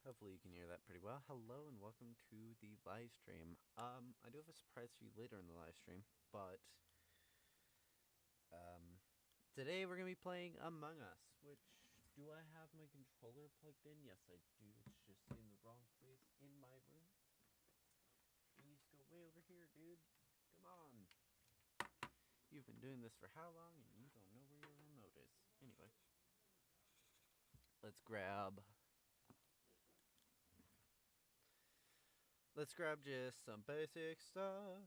Hopefully you can hear that pretty well. Hello and welcome to the live stream. I do have a surprise for you later in the live stream, but today we're gonna be playing Among Us. Which do I have my controller plugged in? Yes, I do. It's just in the wrong place in my room. It needs to go way over here, dude. Come on. You've been doing this for how long, and you don't know where your remote is. Anyway, let's grab. Let's grab just some basic stuff.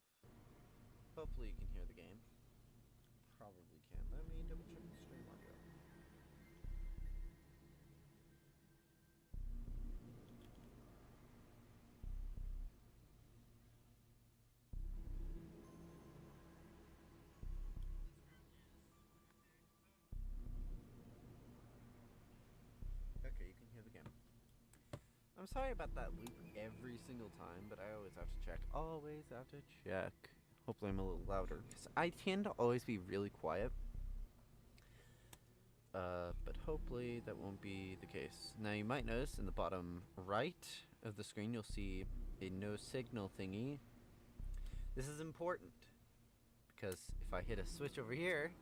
Hopefully you can hear the game. Probably can. Let me double check the stream audio. Okay, you can hear the game. I'm sorry about that loop every single time, but I always have to check. Always have to check. Hopefully I'm a little louder, because I tend to always be really quiet. But hopefully that won't be the case. Now you might notice in the bottom right of the screen you'll see a no signal thingy. This is important, because if I hit a switch over here,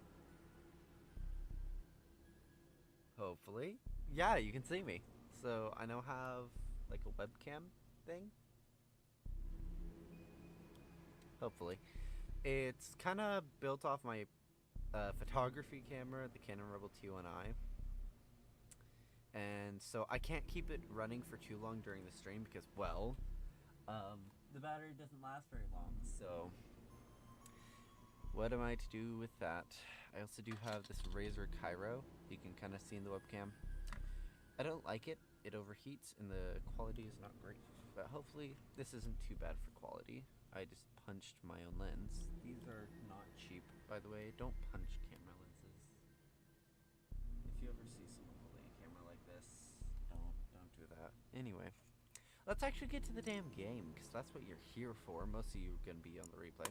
hopefully, yeah, you can see me. So I now have like a webcam thing. Hopefully. It's kind of built off my photography camera, the Canon Rebel T1i. And so I can't keep it running for too long during the stream because, well, the battery doesn't last very long. So what am I to do with that? I also do have this Razer Cairo. You can kind of see in the webcam. I don't like it. It overheats and the quality is not great. But hopefully this isn't too bad for quality. I just punched my own lens. These are not cheap, by the way. Don't punch camera lenses. If you ever see someone holding a camera like this, don't do that. Anyway, let's actually get to the damn game, because that's what you're here for. Most of you are going to be on the replay.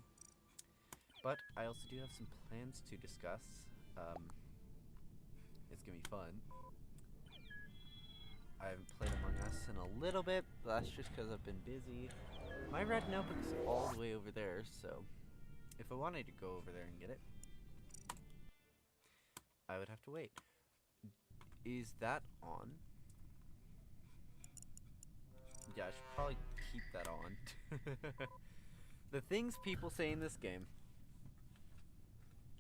But I also do have some plans to discuss. It's going to be fun. I haven't played Among Us in a little bit, but that's just because I've been busy. My red notebook's all the way over there, so if I wanted to go over there and get it, I would have to wait. Is that on? Yeah, I should probably keep that on. The things people say in this game.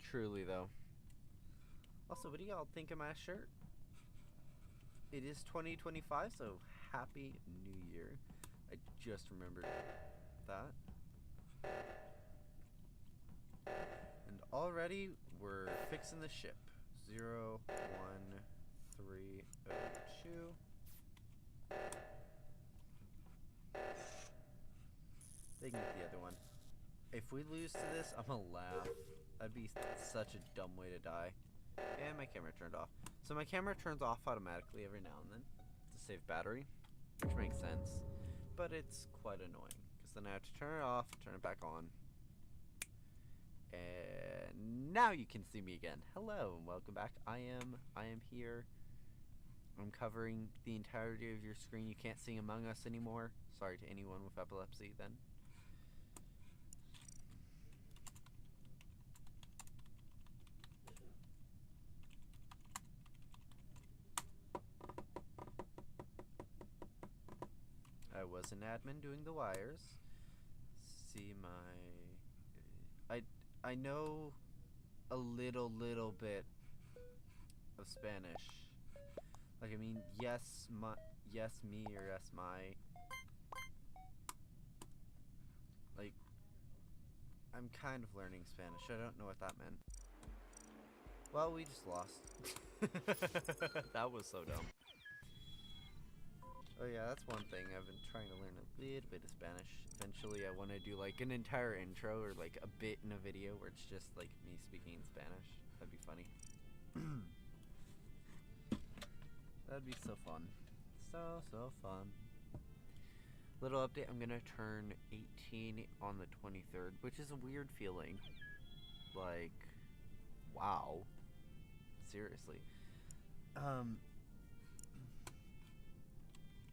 Truly, though. Also, what do y'all think of my shirt? It is 2025, so Happy New Year. I just remembered that. And already, we're fixing the ship. 01302. They can get the other one. If we lose to this, I'm gonna laugh. That'd be such a dumb way to die. And my camera turned off. So my camera turns off automatically every now and then to save battery, which makes sense. But it's quite annoying, because then I have to turn it off, turn it back on. And now you can see me again. Hello and welcome back. I am here. I'm covering the entirety of your screen. You can't see Among Us anymore. Sorry to anyone with epilepsy then. I was an admin doing the wires. See I know a little bit of Spanish. Like, I mean, yes me or yes my. Like, I'm kind of learning Spanish. I don't know what that meant. Well, we just lost. That was so dumb. Oh yeah, that's one thing. I've been trying to learn a little bit of Spanish. Eventually I want to do like an entire intro or like a bit in a video where it's just like me speaking in Spanish. That'd be funny. That'd be so fun. So fun. Little update, I'm gonna turn 18 on the 23rd, which is a weird feeling. Like, wow. Seriously.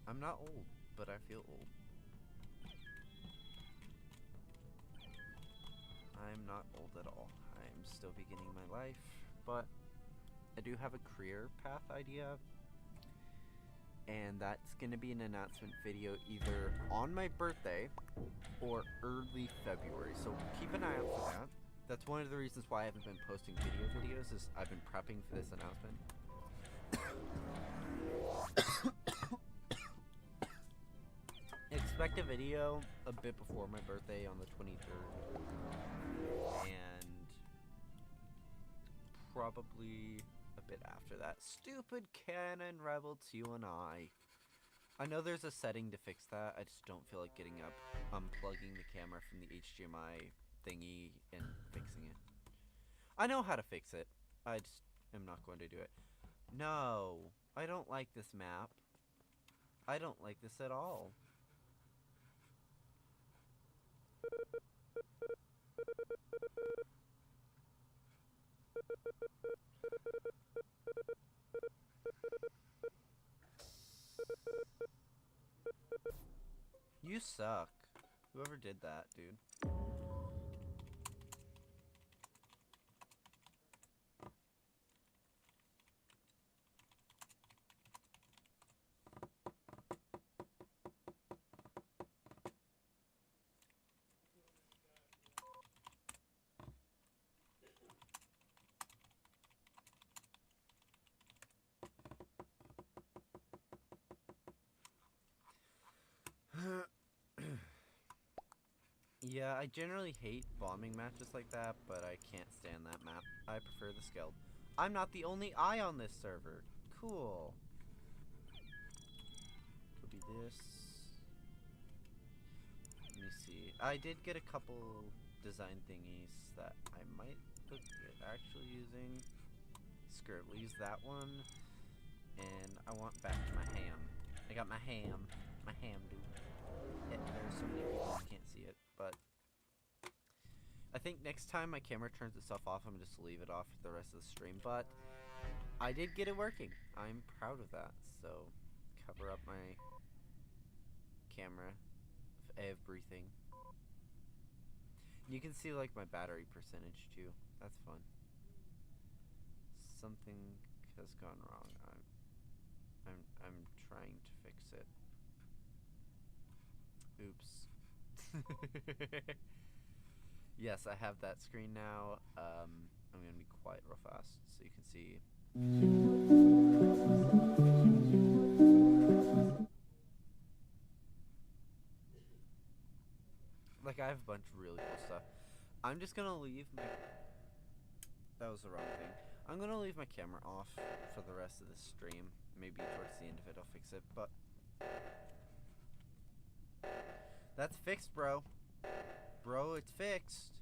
I'm not old, but I feel old. I'm not old at all. I'm still beginning my life, but I do have a career path idea, and that's going to be an announcement video either on my birthday or early February, so keep an eye out for that. That's one of the reasons why I haven't been posting videos, is I've been prepping for this announcement. Expect a video a bit before my birthday on the 23rd, and probably a bit after that. Stupid Canon Rebel 2 and I know there's a setting to fix that. I just don't feel like getting up, unplugging the camera from the HDMI thingy and fixing it. I know how to fix it. I just am not going to do it. No, I don't like this map. I don't like this at all. You suck. Whoever did that, dude. Yeah, I generally hate bombing matches like that, but I can't stand that map. I prefer the Skeld. I'm not the only eye on this server. Cool. Could be this. Let me see. I did get a couple design thingies that I might look at actually using. Screw it, we'll use that one. And I want back to my ham. I got my ham. My ham, dude. There's so many people who can't see it, but I think next time my camera turns itself off, I'm just leave it off for the rest of the stream. But I did get it working. I'm proud of that. So cover up my camera with everything. You can see like my battery percentage too. That's fun. Something has gone wrong. I'm trying to fix it. Oops. Yes, I have that screen now. I'm gonna be quiet real fast so you can see. Like, I have a bunch of really cool stuff. I'm just gonna leave my... That was the wrong thing. I'm gonna leave my camera off for the rest of the stream. Maybe towards the end of it I'll fix it, but... That's fixed, bro. Bro, it's fixed.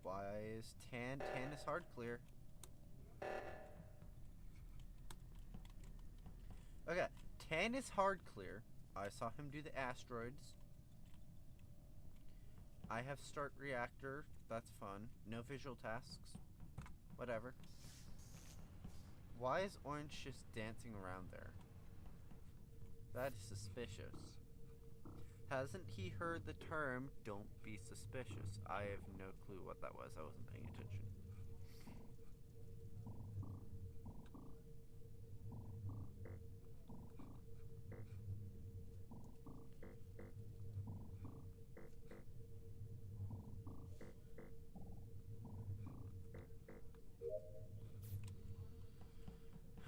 Why is tan? Tan is hard clear. Okay, tan is hard clear. I saw him do the asteroids. I have start reactor. That's fun. No visual tasks. Whatever. Why is orange just dancing around there? That is suspicious. Hasn't he heard the term, don't be suspicious? I have no clue what that was. I wasn't paying attention.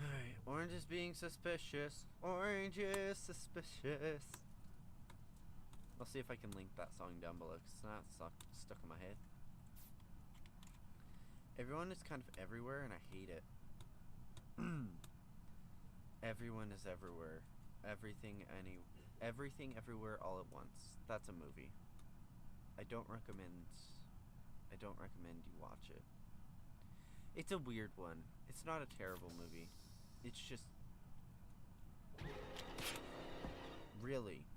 Alright, orange is being suspicious. Orange is suspicious. I'll see if I can link that song down below, because it's not stuck in my head. Everyone is kind of everywhere, and I hate it. Everyone is everywhere. Everything everywhere all at once. That's a movie. I don't recommend you watch it. It's a weird one. It's not a terrible movie. It's just... Really?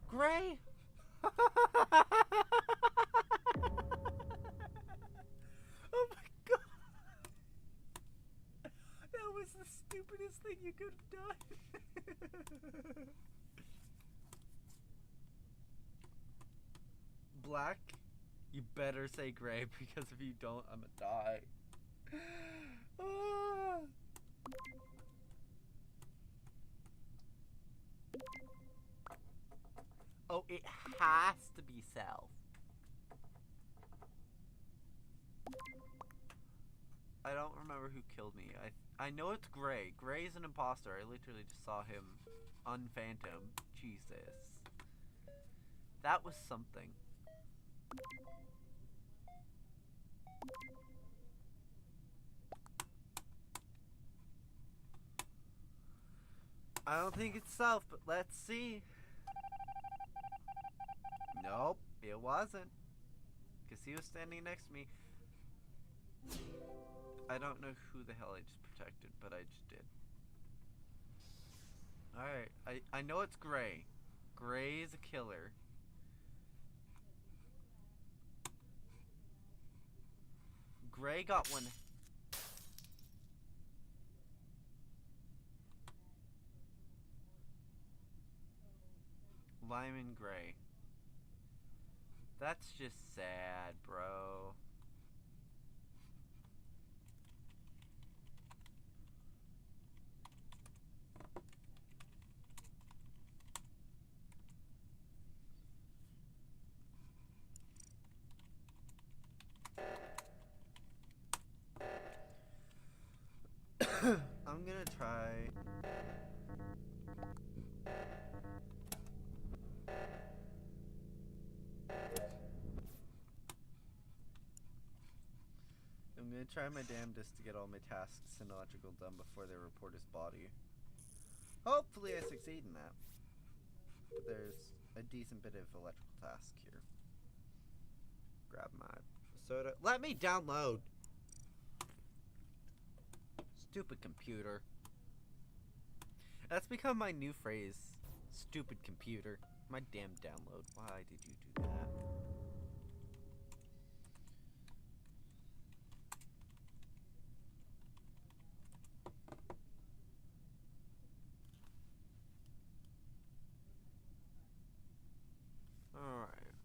Gray? Oh my god. That was the stupidest thing you could have done. Black? You better say gray, because if you don't, I'm gonna die. Ah. Oh, it has to be self. I don't remember who killed me. I know it's Gray. Gray is an imposter. I literally just saw him unphantom. Jesus. That was something. I don't think it's self, but let's see. Nope, it wasn't. Because he was standing next to me. I don't know who the hell I just protected, but I just did. Alright, I know it's Gray. Gray is a killer. Gray got one. Lyman Gray. That's just sad, bro. I'm gonna try. I'm gonna try my damnedest to get all my tasks in electrical done before they report his body. Hopefully I succeed in that. But there's a decent bit of electrical task here. Grab my soda. Let me download! Stupid computer. That's become my new phrase. Stupid computer. My damn download. Why did you do that? Alright.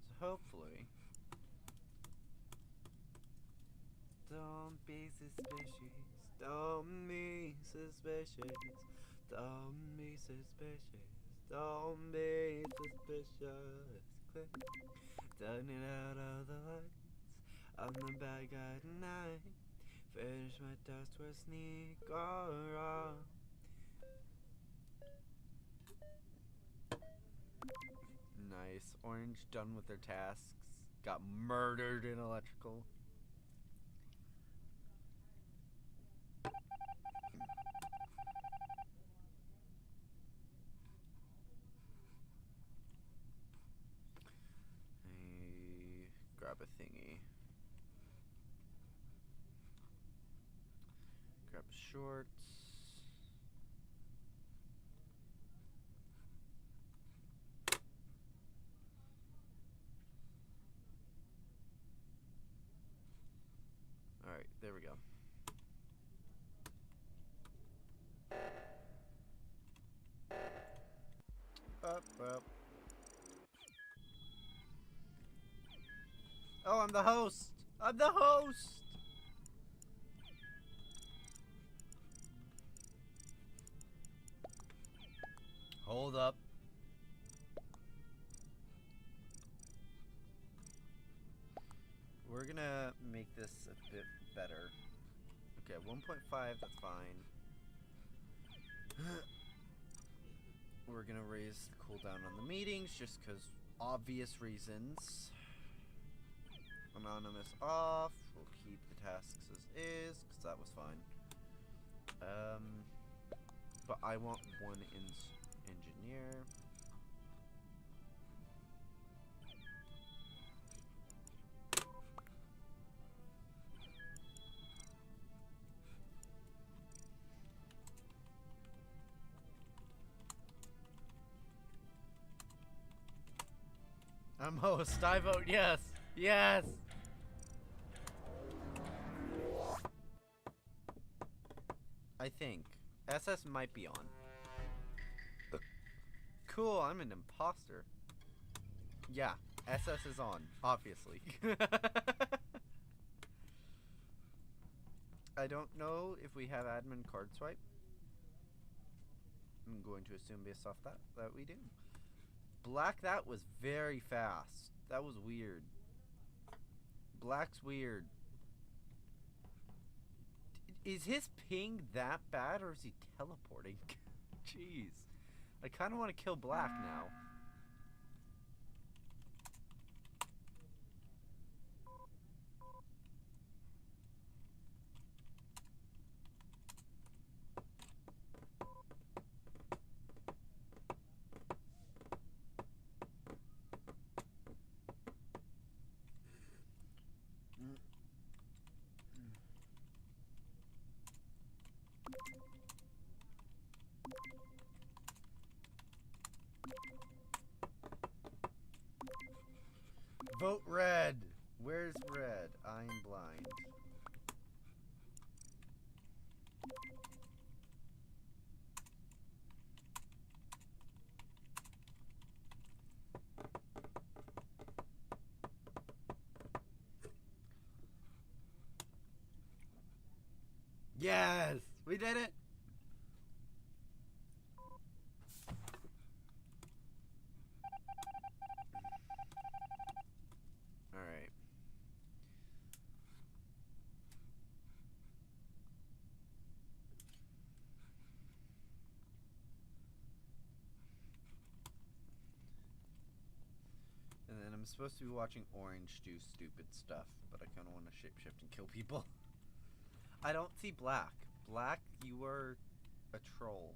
So hopefully... Don't be suspicious. Don't be suspicious. Don't be suspicious. Don't be suspicious. Click. Turning out all the lights. I'm the bad guy tonight. Finish my task with sneak around. Nice. Orange done with their tasks. Got murdered in electrical. grab a thingy. Grab shorts. Alright, there we go. Up. Oh, I'm the host! I'm the host! Hold up. We're gonna make this a bit better. Okay, 1.5, that's fine. We're gonna raise the cooldown on the meetings just because obvious reasons. Anonymous off. We'll keep the tasks as is because that was fine. But I want one engineer. I'm host. I vote yes. Yes. I think SS might be on. Cool. I'm an imposter. Yeah, SS is on, obviously. I don't know if we have admin card swipe. I'm going to assume based off that we do. Black, that was very fast. That was weird. Black's weird. Is his ping that bad or is he teleporting? Jeez. I kind of want to kill Black now. Vote red. Where's red? I'm blind. Yes, we did it. All right. And then I'm supposed to be watching Orange do stupid stuff, but I kind of want to shapeshift and kill people. I don't see Black. Black, you are a troll.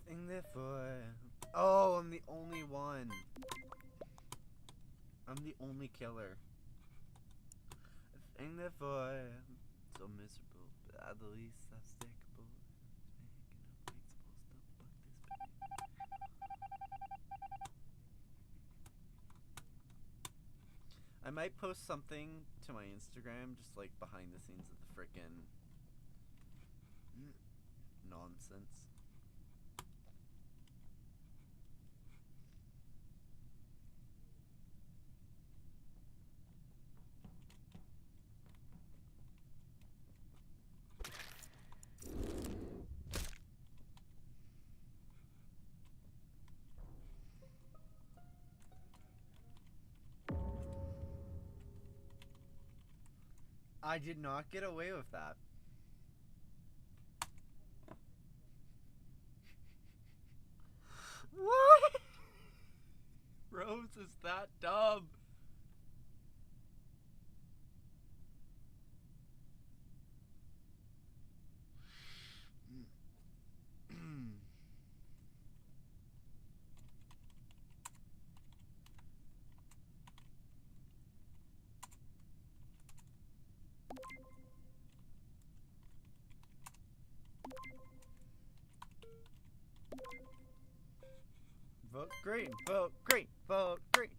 Thing there for. Oh, I'm the only one. I'm the only killer. Thing there for. So miserable, but at the least I'm stickable. I might post something to my Instagram, just like behind the scenes of the frickin' nonsense. I did not get away with that. What? Rose is that dumb. Vote green, vote green, vote green.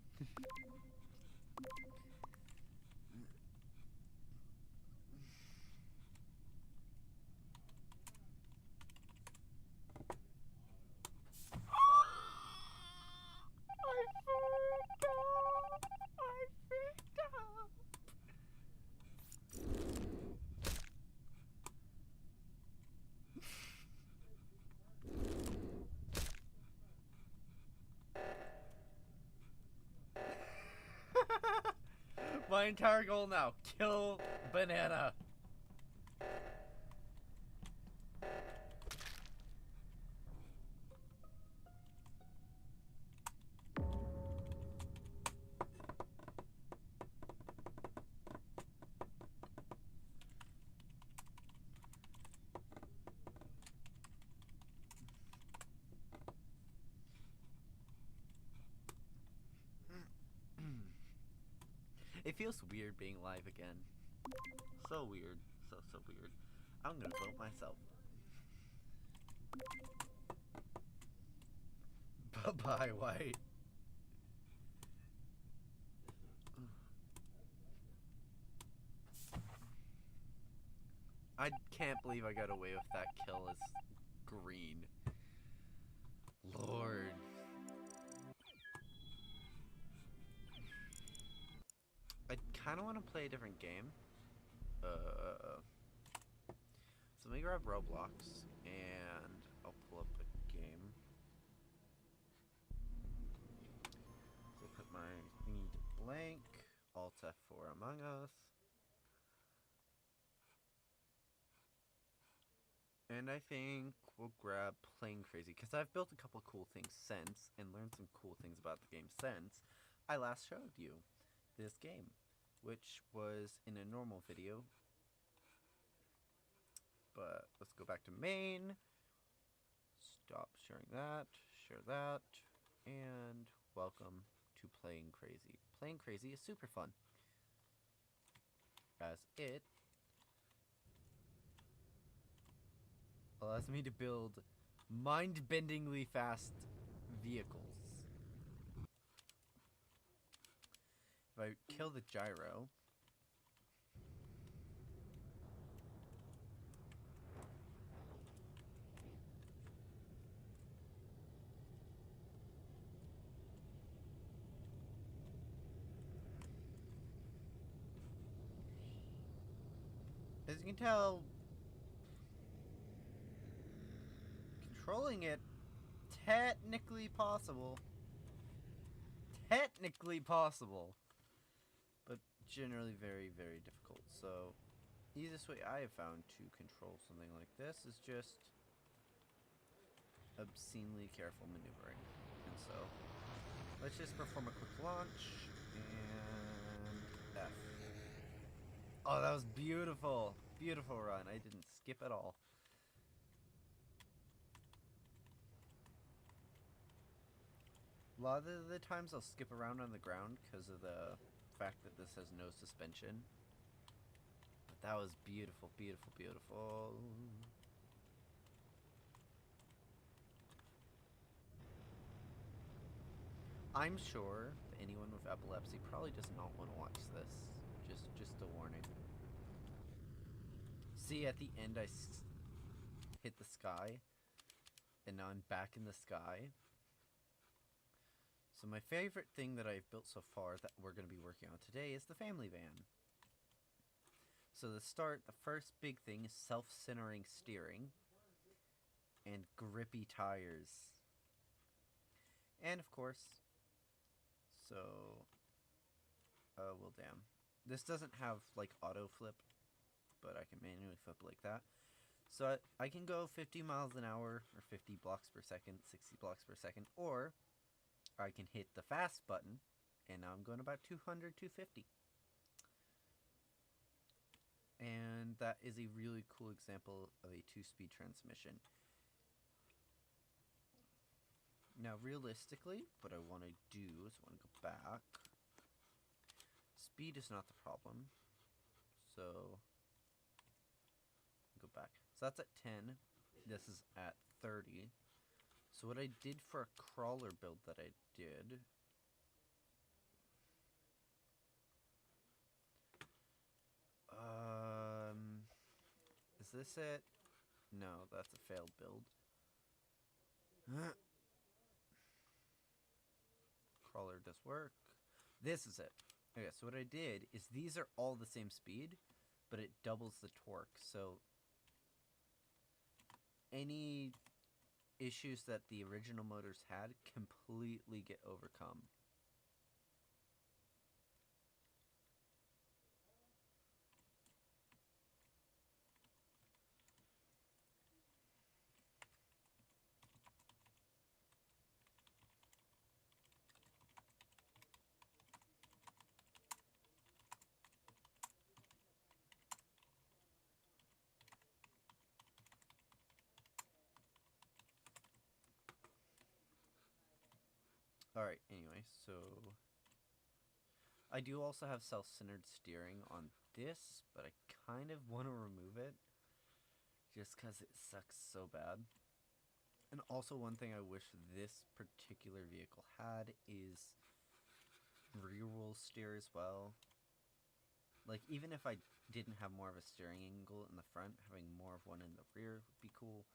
My entire goal now, kill Banana. It feels weird being live again. So weird. So weird. I'm gonna vote myself. Bye-bye, White. I can't believe I got away with that kill as green. Lord. I kind of want to play a different game. So let me grab Roblox and I'll pull up a game. So put my thingy to blank. Alt F for Among Us. And I think we'll grab Playing Crazy because I've built a couple cool things since and learned some cool things about the game since I last showed you this game, which was in a normal video. But let's go back to main. Stop sharing that. Share that. And welcome to Playing Crazy. Playing Crazy is super fun, as it allows me to build mind-bendingly fast vehicles. If I kill the gyro, as you can tell, controlling it technically possible, but generally very, very difficult. So easiest way I have found to control something like this is just obscenely careful maneuvering. And so let's just perform a quick launch and F. Oh, that was beautiful. Beautiful run. I didn't skip at all. A lot of the times I'll skip around on the ground because of the fact that this has no suspension. But that was beautiful, beautiful, beautiful. I'm sure the anyone with epilepsy probably does not want to watch this. Just a warning. See, at the end hit the sky, and now I'm back in the sky. So my favorite thing that I've built so far that we're going to be working on today is the family van. So to start, the first big thing is self-centering steering and grippy tires. And of course, well damn. This doesn't have like auto flip, but I can manually flip like that. So I can go 50 miles an hour, or 50 blocks per second, 60 blocks per second, or I can hit the fast button, and now I'm going about 200, 250. And that is a really cool example of a 2-speed transmission. Now, realistically, what I want to do is I want to go back. Speed is not the problem. So, go back. So that's at 10. This is at 30. So what I did for a crawler build that I did... is this it? No, that's a failed build. Crawler does work. This is it. Okay, so what I did is these are all the same speed, but it doubles the torque. So any issues that the original motors had completely get overcome. Alright, anyway, so I do also have self-centered steering on this, but I kind of want to remove it just because it sucks so bad. And also one thing I wish this particular vehicle had is rear wheel steer as well. Like, even if I didn't have more of a steering angle in the front, having more of one in the rear would be cool.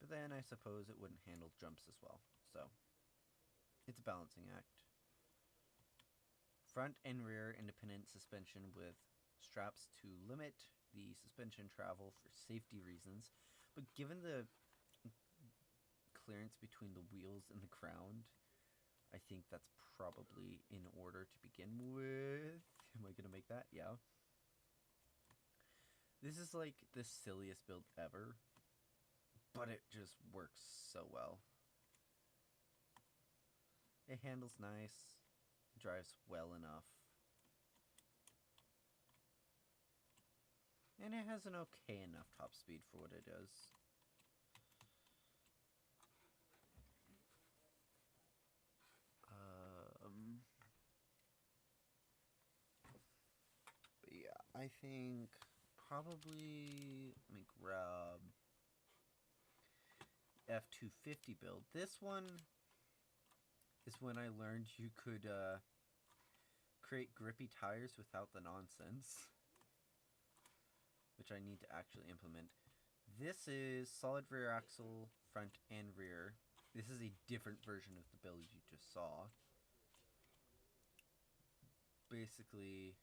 But then I suppose it wouldn't handle jumps as well, so it's a balancing act. Front and rear independent suspension with straps to limit the suspension travel for safety reasons. But given the clearance between the wheels and the ground, I think that's probably in order to begin with. Am I going to make that? Yeah. This is like the silliest build ever, but it just works so well. It handles nice, drives well enough, and it has an okay enough top speed for what it is. But yeah, I think probably, let me grab F250 build. This one is when I learned you could create grippy tires without the nonsense, which I need to actually implement. This is solid rear axle, front and rear. This is a different version of the build you just saw. Basically,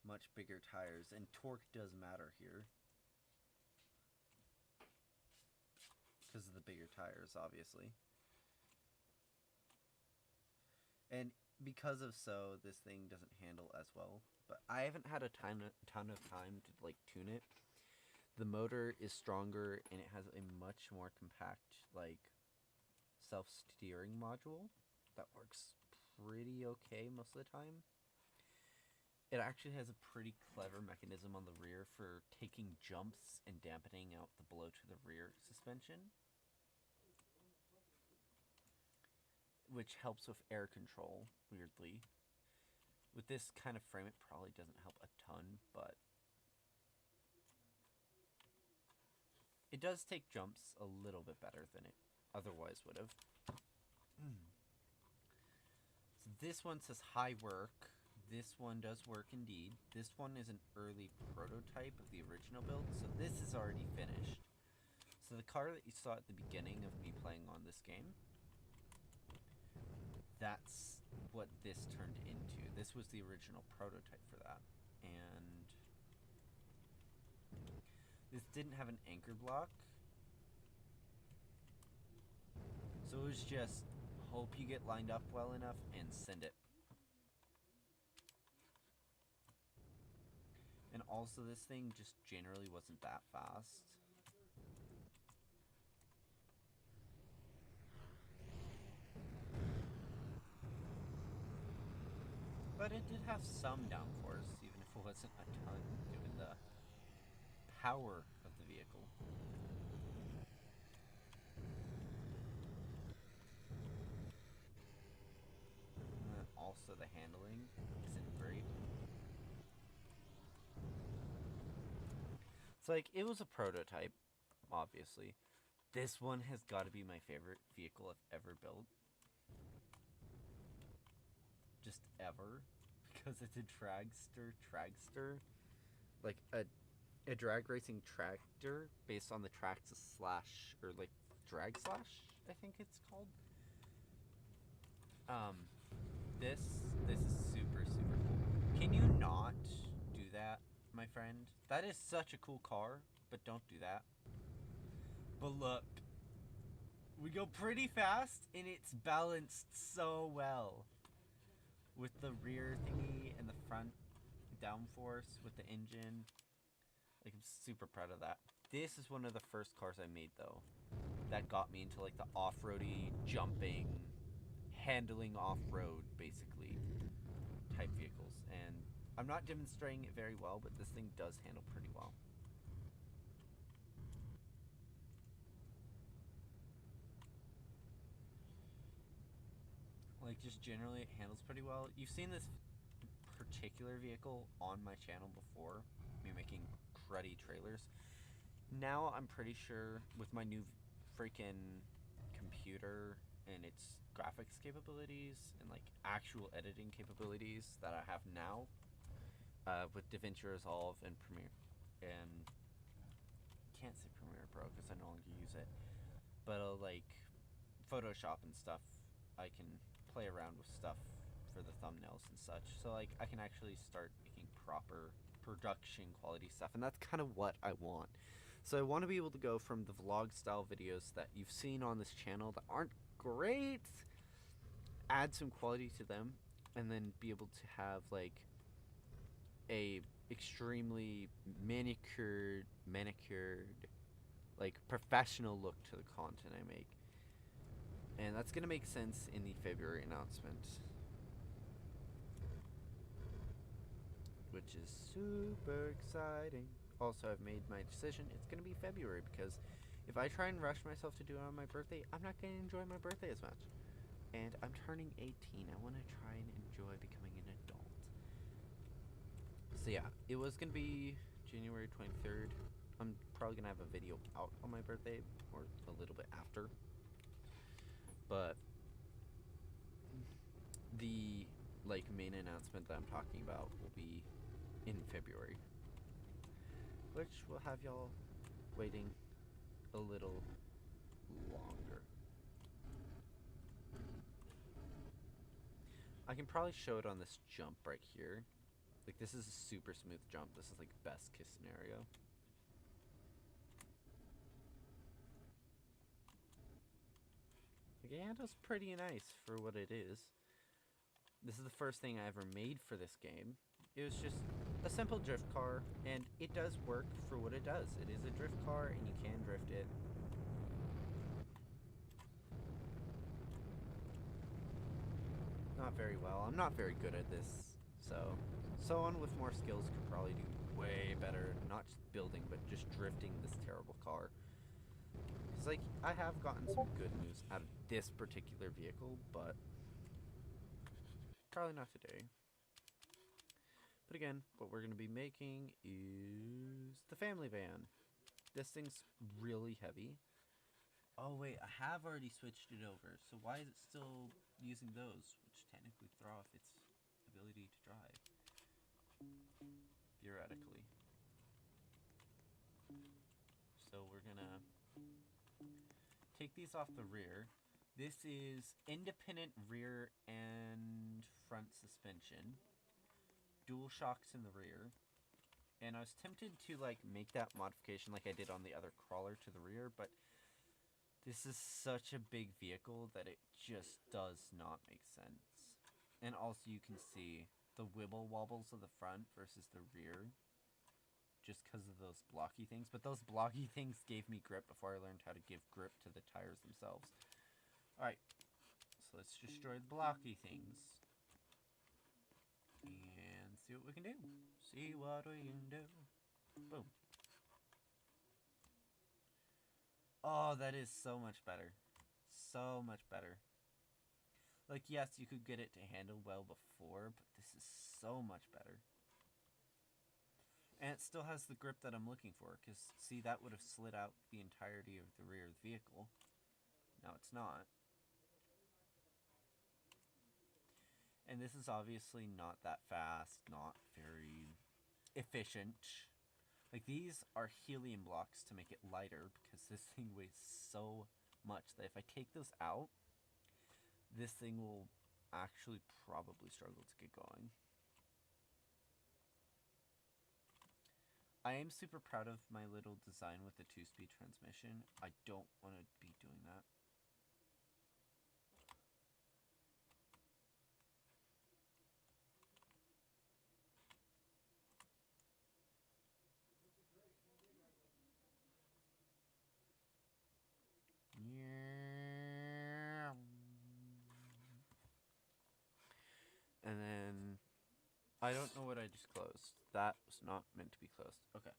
much bigger tires, and torque does matter here because of the bigger tires, obviously. And because of so, this thing doesn't handle as well. But I haven't had a ton of time to like tune it. The motor is stronger and it has a much more compact like self-steering module that works pretty okay most of the time. It actually has a pretty clever mechanism on the rear for taking jumps and dampening out the blow to the rear suspension, which helps with air control, weirdly. With this kind of frame, it probably doesn't help a ton, but it does take jumps a little bit better than it otherwise would have. this one says high work. This one does work indeed. This one is an early prototype of the original build, so this is already finished. So the car that you saw at the beginning of me playing on this game, that's what this turned into. This was the original prototype for that. And this didn't have an anchor block. So it was just hope you get lined up well enough and send it. And also this thing just generally wasn't that fast. But it did have some downforce, even if it wasn't a ton, given the power of the vehicle. And then also the handling isn't great. It's like, it was a prototype, obviously. This one has got to be my favorite vehicle I've ever built. Just ever. Because it's a dragster. Like a drag racing tractor based on the tracks slash, or like drag slash, I think it's called. This is super cool. Can you not do that, my friend? That is such a cool car, but don't do that. But look, we go pretty fast and it's balanced so well. With the rear thingy and the front downforce with the engine. Like, I'm super proud of that. This is one of the first cars I made, though, that got me into like the off-roady, jumping, handling off-road, basically, type vehicles. And I'm not demonstrating it very well, but this thing does handle pretty well. Like, just generally it handles pretty well. You've seen this particular vehicle on my channel before, me making cruddy trailers. Now I'm pretty sure with my new freaking computer and its graphics capabilities and like actual editing capabilities that I have now, with DaVinci Resolve and Premiere, and can't say Premiere Pro because I no longer use it, but like Photoshop and stuff, I can play around with stuff for the thumbnails and such. So like I can actually start making proper production quality stuff, and that's kind of what I want. So I want to be able to go from the vlog style videos that you've seen on this channel that aren't great, add some quality to them, and then be able to have like a extremely manicured, like professional look to the content I make. And that's gonna make sense in the February announcement, which is super exciting. Also, I've made my decision. It's gonna be February because if I try and rush myself to do it on my birthday, I'm not gonna enjoy my birthday as much. And I'm turning 18. I want to try and enjoy becoming an adult. So yeah, it was gonna be January 23rd. I'm probably gonna have a video out on my birthday or a little bit after. But the like main announcement that I'm talking about will be in February, which will have y'all waiting a little longer. I can probably show it on this jump right here. Like, this is a super smooth jump. This is like best case scenario. Like, it handles pretty nice for what it is. This is the first thing I ever made for this game. It was just a simple drift car, and it does work for what it does. It is a drift car, and you can drift it. Not very well. I'm not very good at this, so someone with more skills could probably do way better, not just building, but just drifting this terrible car. Because, like, I have gotten some good news out of this particular vehicle, but probably not today. But again, what we're going to be making is the family van. This thing's really heavy. Oh wait, I have already switched it over. So why is it still using those, which technically throw off its ability to drive? Theoretically. So we're gonna take these off the rear. This is independent rear and front suspension. Dual shocks in the rear. And I was tempted to like make that modification like I did on the other crawler to the rear, but this is such a big vehicle that it just does not make sense. And also you can see the wibble wobbles of the front versus the rear just because of those blocky things. But those blocky things gave me grip before I learned how to give grip to the tires themselves. Alright, so let's destroy the blocky things. And see what we can do. See what we can do. Boom. Oh, that is so much better. So much better. Like, yes, you could get it to handle well before, but this is so much better. And it still has the grip that I'm looking for, because, see, that would have slid out the entirety of the rear of the vehicle. Now it's not. And this is obviously not that fast, not very efficient. Like, these are helium blocks to make it lighter, because this thing weighs so much that if I take those out, this thing will actually probably struggle to get going. I am super proud of my little design with the 2-speed transmission. I don't want to be doing that. Yeah. And then I don't know what I just closed. That was not meant to be closed. Okay.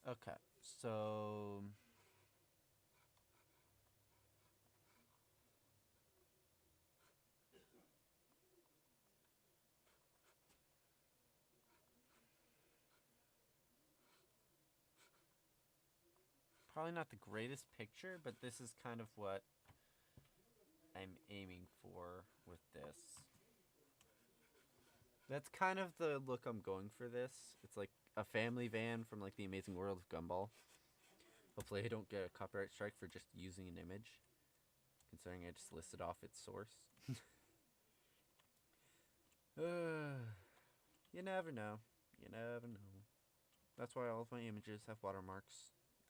Okay. So probably not the greatest picture, but this is kind of what I'm aiming for with this. That's kind of the look I'm going for this. It's like a family van from like the Amazing World of Gumball. Hopefully I don't get a copyright strike for just using an image, considering I just listed off its source. You never know. You never know. That's why all of my images have watermarks.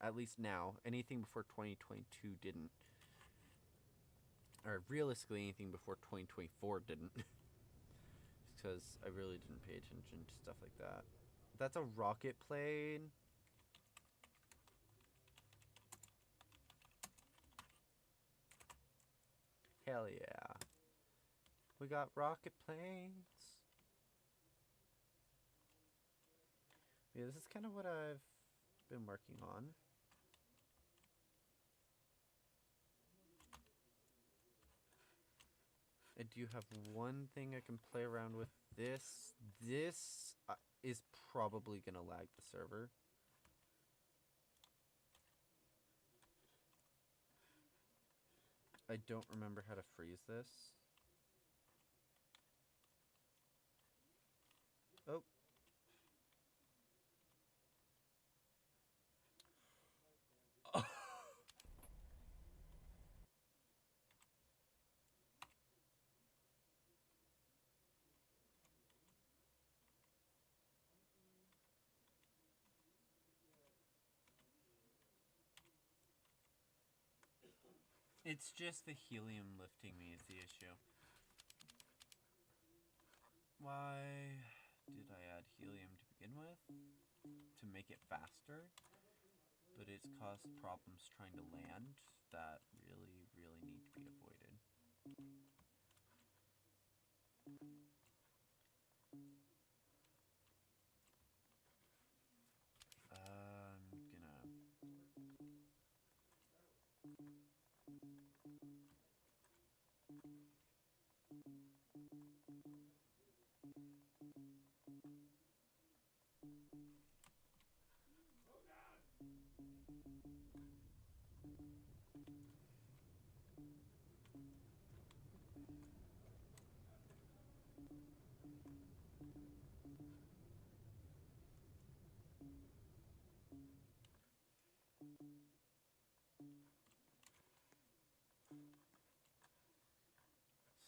At least now. Anything before 2022 didn't. Or realistically, anything before 2024 didn't. Because I really didn't pay attention to stuff like that. That's a rocket plane. Hell yeah. We got rocket planes. Yeah, this is kind of what I've been working on. I do have one thing I can play around with. This is probably going to lag the server. I don't remember how to freeze this. Oh. It's just the helium lifting me is the issue. Why did I add helium to begin with? To make it faster? But it's caused problems trying to land that really, really need to be avoided. I'm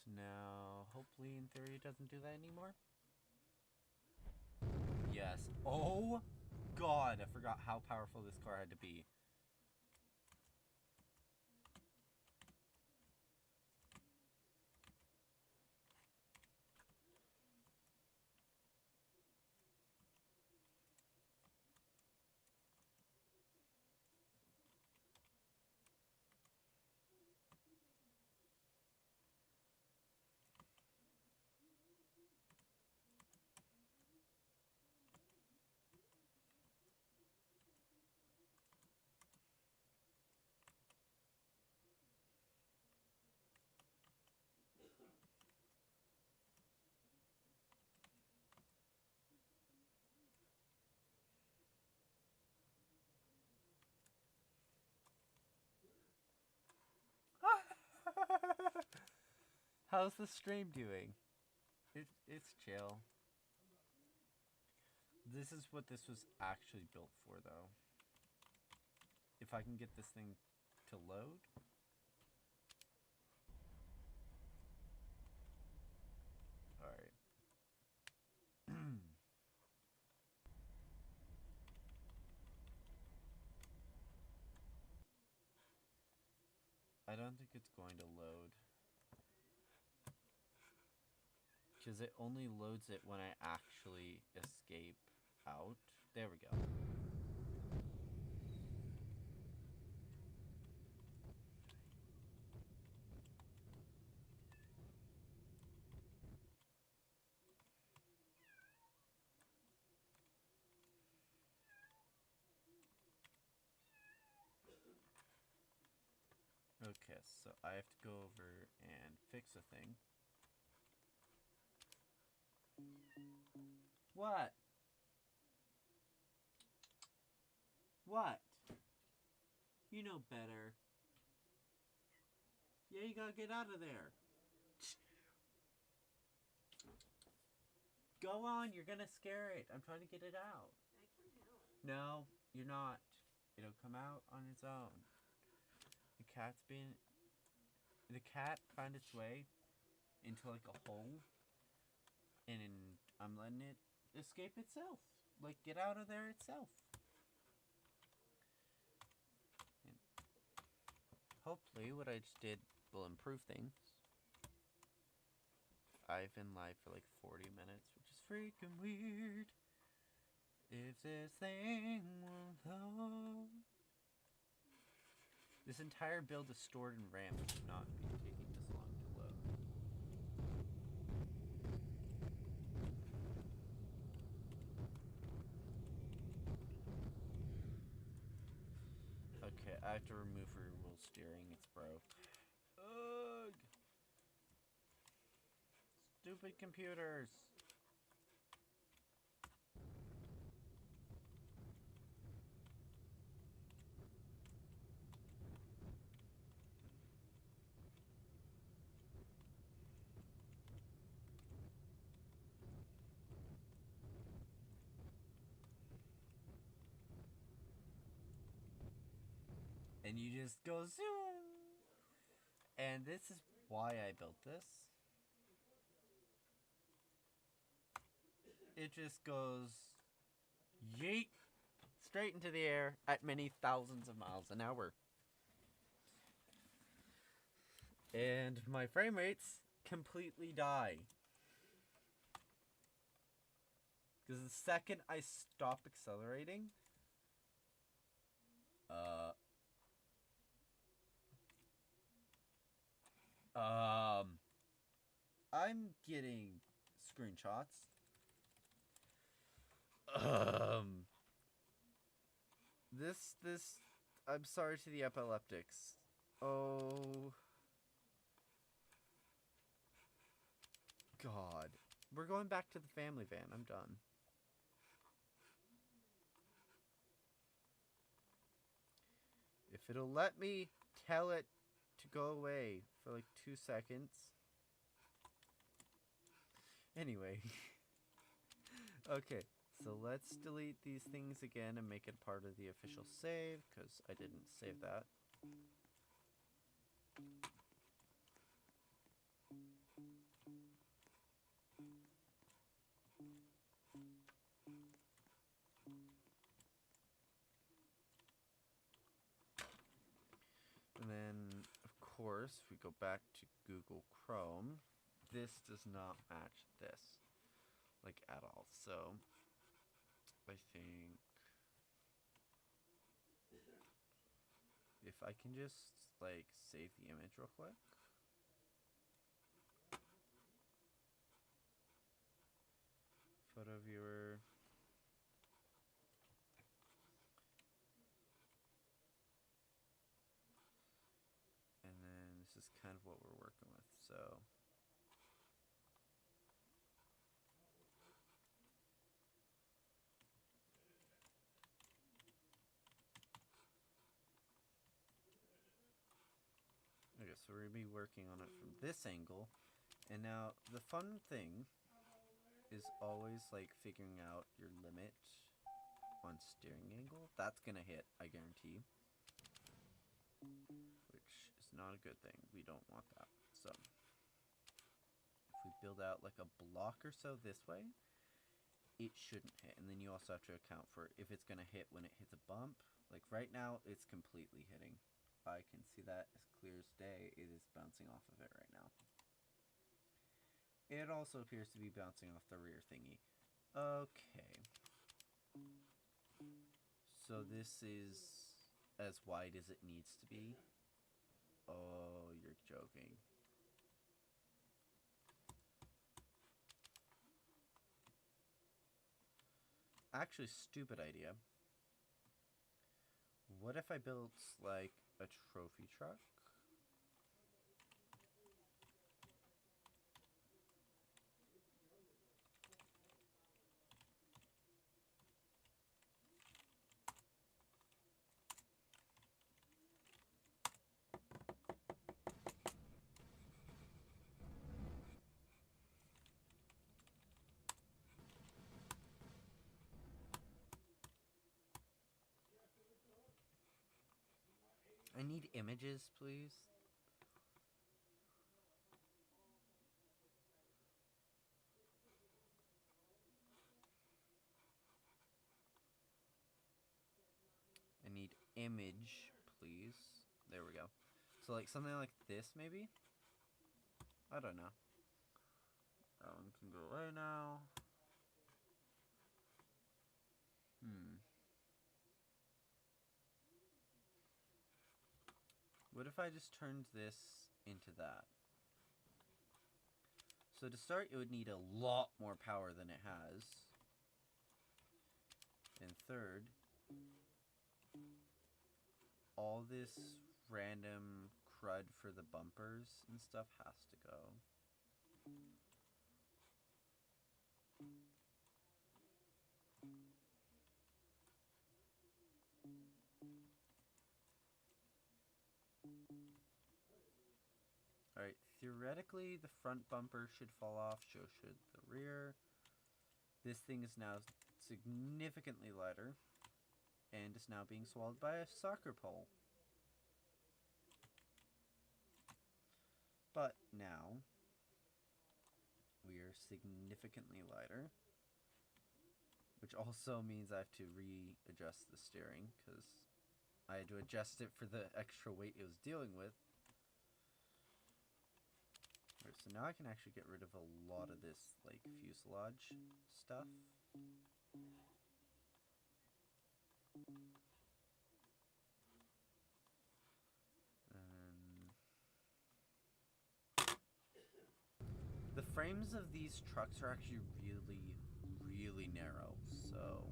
So now, hopefully in theory it doesn't do that anymore. Yes. Oh god, I forgot how powerful this car had to be. How's the stream doing? It's chill. This is what this was actually built for, though. If I can get this thing to load. Alright. I don't think it's going to load. Because it only loads it when I actually escape out. There we go. Okay, so I have to go over and fix a thing. What? What? You know better. Yeah, you gotta get out of there. Go on, you're gonna scare it. I'm trying to get it out. I can help. No, you're not. It'll come out on its own. The cat found its way into like a hole, and I'm letting it escape itself. Like, get out of there itself. And hopefully what I just did will improve things. I've been live for like 40 minutes, which is freaking weird. If this thing will load. This entire build is stored in RAM, which should not be taking this long to load. Okay, I have to remove removable steering. It's broke. Ugh! Stupid computers! And you just go zoom! And this is why I built this. It just goes yeet straight into the air at many thousands of miles an hour. And my frame rates completely die. Because the second I stop accelerating, I'm getting screenshots. I'm sorry to the epileptics. Oh. We're going back to the family van. I'm done. If it'll let me tell it to go away for like 2 seconds. Anyway. Okay, so let's delete these things again and make it part of the official save, because I didn't save that. And then, of course, if we go back to Google Chrome, this does not match this, like, at all. So, I think if I can just, like, save the image real quick. Photo viewer. And then this is kind of what we're working with, so. Okay, so we're going to be working on it from this angle. And now, the fun thing is always, like, figuring out your limit on steering angle. That's going to hit, I guarantee. Which is not a good thing. We don't want that. So, if we build out, like, a block or so this way, it shouldn't hit. And then you also have to account for if it's going to hit when it hits a bump. Like, right now, it's completely hitting. I can see that as clear as day. It is bouncing off of it right now. It also appears to be bouncing off the rear thingy. Okay. So this is as wide as it needs to be. Oh, you're joking. Actually, stupid idea. What if I built, like, a trophy truck? I need images, please. I need image, please. There we go. So, like, something like this, maybe? I don't know. That one can go away now. What if I just turned this into that? So to start, it would need a lot more power than it has. And third, all this random crud for the bumpers and stuff has to go. Alright, theoretically the front bumper should fall off, so should the rear. This thing is now significantly lighter and is now being swallowed by a soccer pole. But now we are significantly lighter, which also means I have to readjust the steering because I had to adjust it for the extra weight it was dealing with. Alright, so now I can actually get rid of a lot of this, like, fuselage stuff. The frames of these trucks are actually really, really narrow, so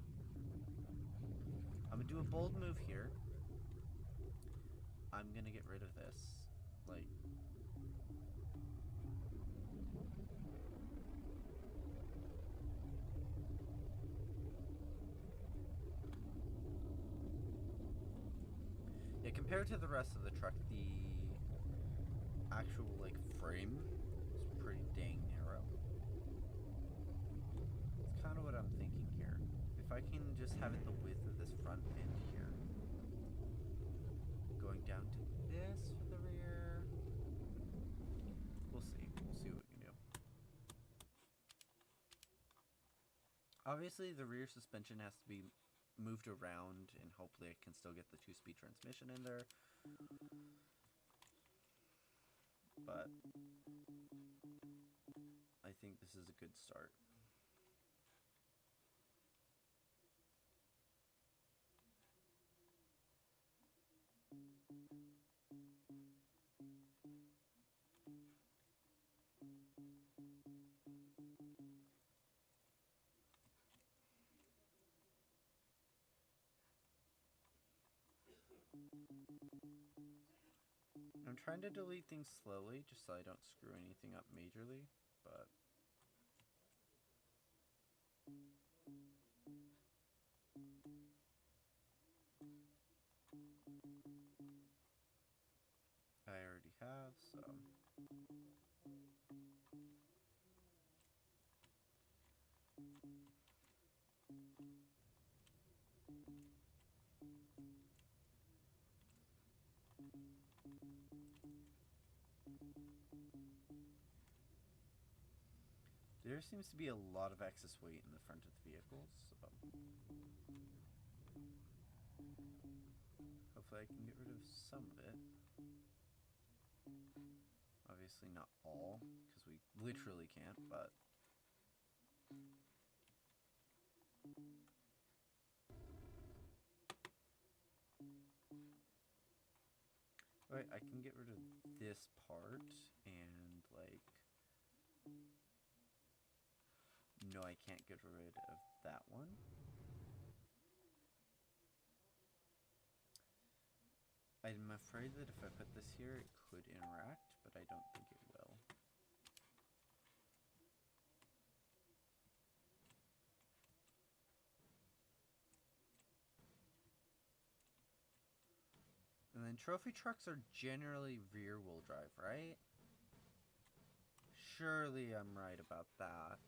I'm gonna do a bold move here. I'm gonna get rid of this, like, compared to the rest of the truck, the actual, like, frame is pretty dang narrow. It's kind of what I'm thinking here. If I can just have it the width of this front end here, going down to this for the rear, we'll see. We'll see what we can do. Obviously, the rear suspension has to be moved around, and hopefully I can still get the 2-speed transmission in there. But I think this is a good start. I'm trying to delete things slowly just so I don't screw anything up majorly, but I already have, so there seems to be a lot of excess weight in the front of the vehicle, so hopefully I can get rid of some of it. Obviously not all, because we literally can't, but right, I can get rid of this part, and, like, no, I can't get rid of that one. I'm afraid that if I put this here, it could interact, but I don't think it will. And then trophy trucks are generally rear-wheel drive, right? Surely I'm right about that.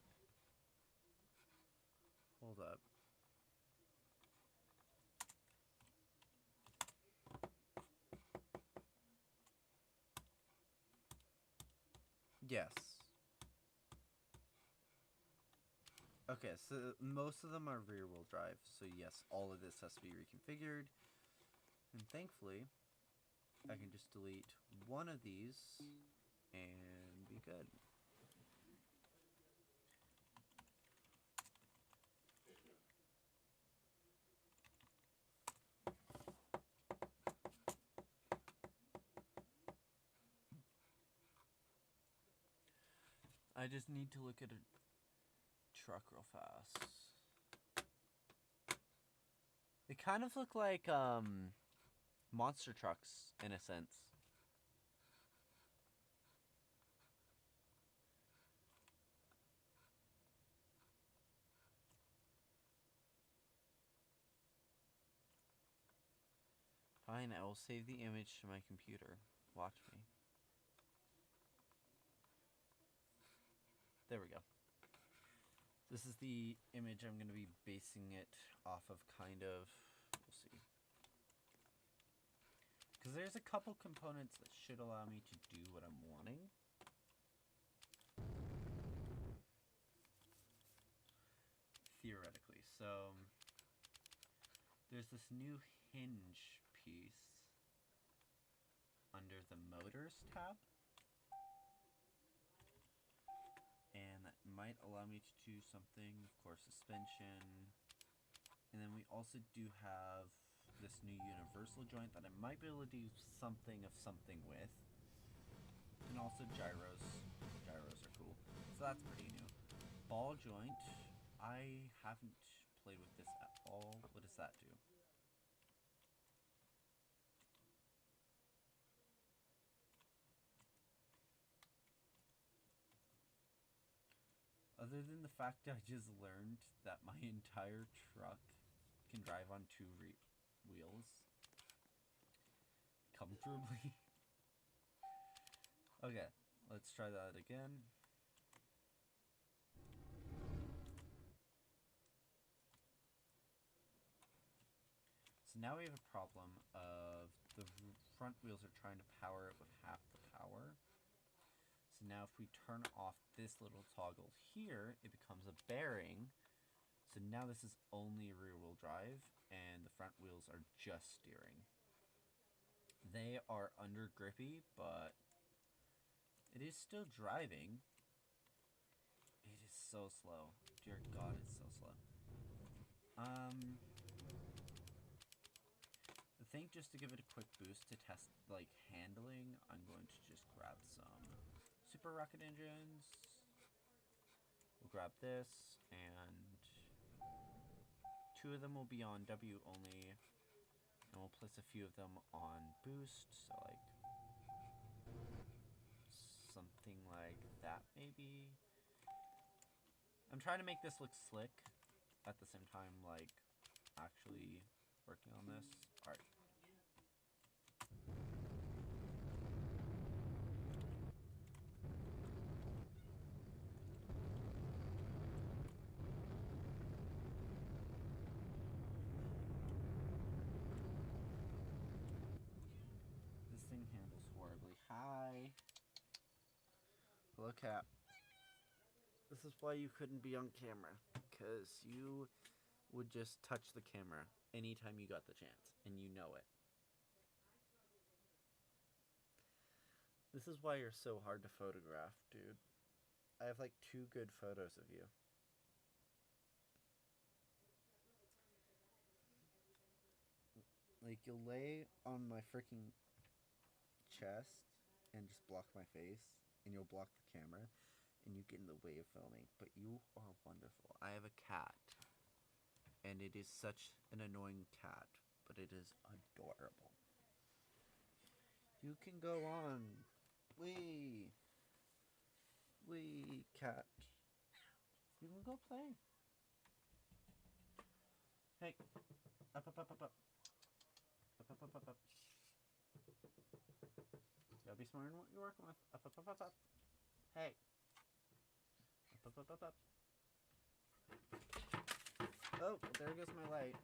Hold up. Yes. Okay, so most of them are rear-wheel drive, so yes, all of this has to be reconfigured. And thankfully, I can just delete one of these and be good. I just need to look at a truck real fast. They kind of look like monster trucks in a sense. Fine, I will save the image to my computer. Watch me. There we go. This is the image I'm going to be basing it off of, kind of. We'll see. Because there's a couple components that should allow me to do what I'm wanting. Theoretically. So, there's this new hinge piece under the motors tab. And that might allow me to do something, of course, suspension. And then we also do have this new universal joint that I might be able to do something with. And also gyros. Gyros are cool. So that's pretty new. Ball joint. I haven't played with this at all. What does that do? Other than the fact I just learned that my entire truck can drive on 2 wheels. comfortably. Okay, let's try that again. So now we have a problem of the front wheels are trying to power it with half the power. So now if we turn off this little toggle here, it becomes a bearing. So now this is only rear wheel drive and the front wheels are just steering. They are under grippy, but it is still driving. It is so slow. Dear God, it's so slow. I think just to give it a quick boost to test, like, handling, I'm going to just grab some super rocket engines. We'll grab this, and 2 of them will be on W only, and we'll place a few of them on boost, so, like, something like that, maybe? I'm trying to make this look slick, at the same time, like, actually working on this. Alright. This thing handles horribly. Hi. Hello, Cap. This is why you couldn't be on camera, because you would just touch the camera anytime you got the chance, and you know it. This is why you're so hard to photograph, dude. I have like 2 good photos of you. Like, you'll lay on my freaking chest and just block my face, and you'll block the camera, and you get in the way of filming, but you are wonderful. I have a cat, and it is such an annoying cat, but it is adorable. You can go on. Wee, cat. You can go play. Hey, up. Up. You gotta be smart in what you're working with. Up. Hey. Up. Oh, there goes my light.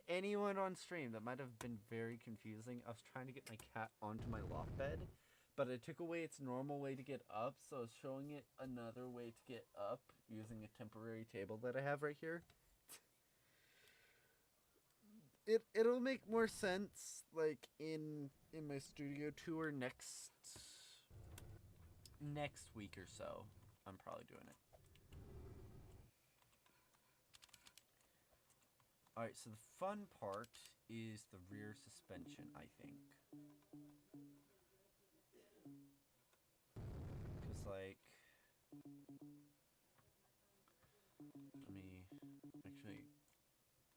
Anyone on stream, that might have been very confusing. I was trying to get my cat onto my loft bed, but I took away its normal way to get up, so I was showing it another way to get up using a temporary table that I have right here. It'll make more sense, like, in my studio tour next week or so. I'm probably doing it. Alright, so the fun part is the rear suspension, I think. Because, like, let me actually,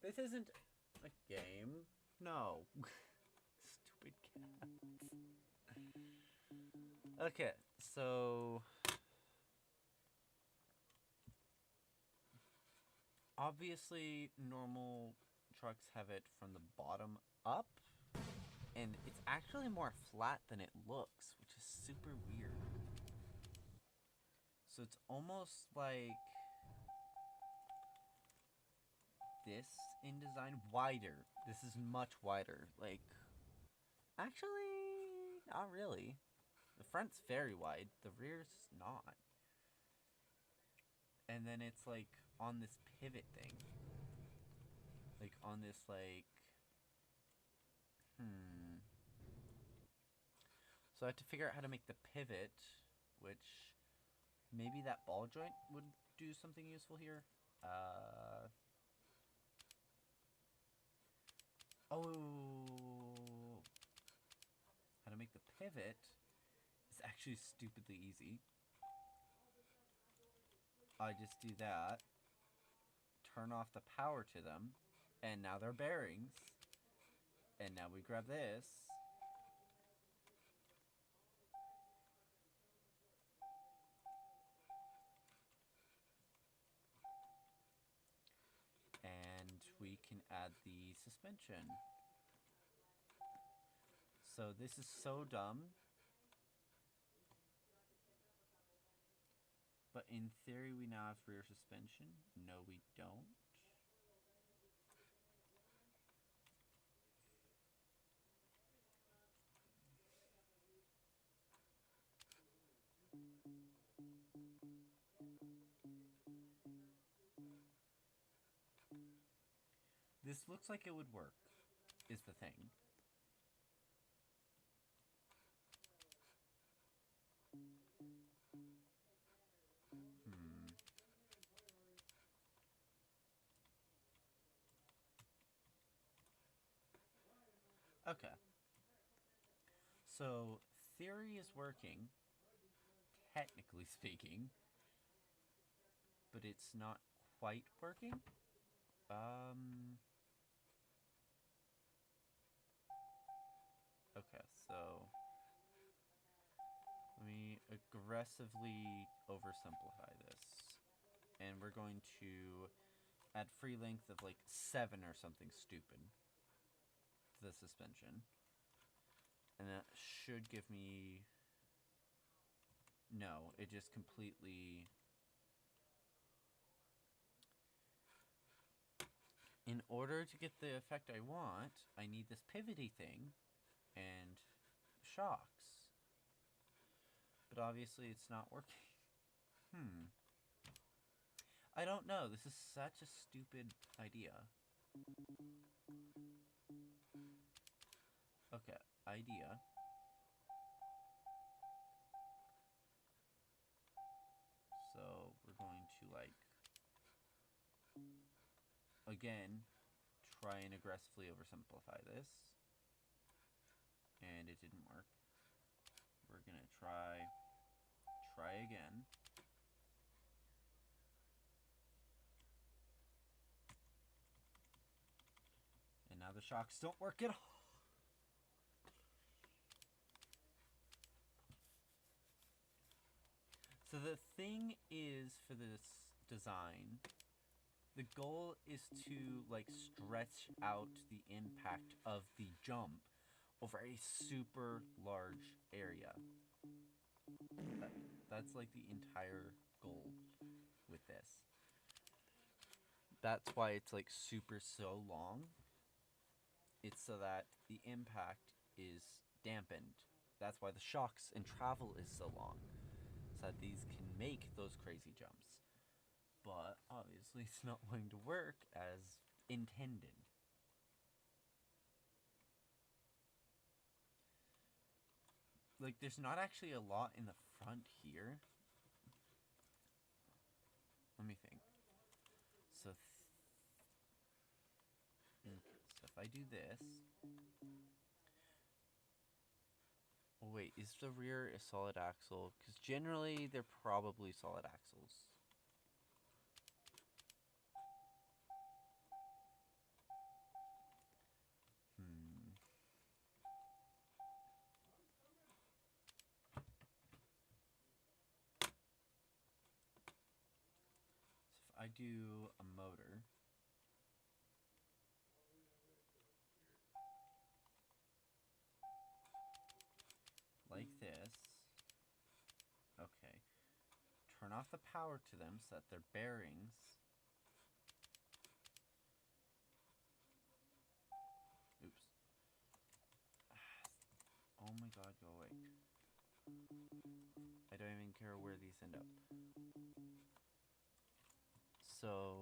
this isn't a game. No. Stupid cats. Okay, so obviously normal trucks have it from the bottom up, and it's actually more flat than it looks, which is super weird. So it's almost like this in design, wider. This is much wider. Like, actually, not really. The front's very wide, the rear's not. And then it's like on this pivot thing. Like on this, like, So I have to figure out how to make the pivot, which maybe that ball joint would do something useful here. How to make the pivot is actually stupidly easy. I just do that, turn off the power to them, and now they're bearings. And now we grab this. And we can add the suspension. So this is so dumb. But in theory, we now have rear suspension. No, we don't. This looks like it would work, is the thing. Okay. So, theory is working, technically speaking, but it's not quite working. Okay, so let me aggressively oversimplify this. And we're going to add free length of like 7 or something stupid to the suspension. And that should give me... No, it just completely... In order to get the effect I want, I need this pivoty thing and shocks. But obviously it's not working. I don't know. This is such a stupid idea. Okay, idea. So we're going to like... Again, try and aggressively oversimplify this. And it didn't work. We're gonna try again. And now the shocks don't work at all. So the thing is, for this design, the goal is to like stretch out the impact of the jump over a super large area. That's like the entire goal with this. That's why it's like super so long. It's so that the impact is dampened. That's why the shocks and travel is so long. So that these can make those crazy jumps. But obviously it's not going to work as intended. Like, there's not actually a lot in the front here. Let me think. So, so if I do this... Oh, wait, is the rear a solid axle? Because generally, they're probably solid axles. So if I do a motor... like this. Okay. Turn off the power to them so that their bearings... Oops. Oh my god, go away. I don't even care where these end up. So...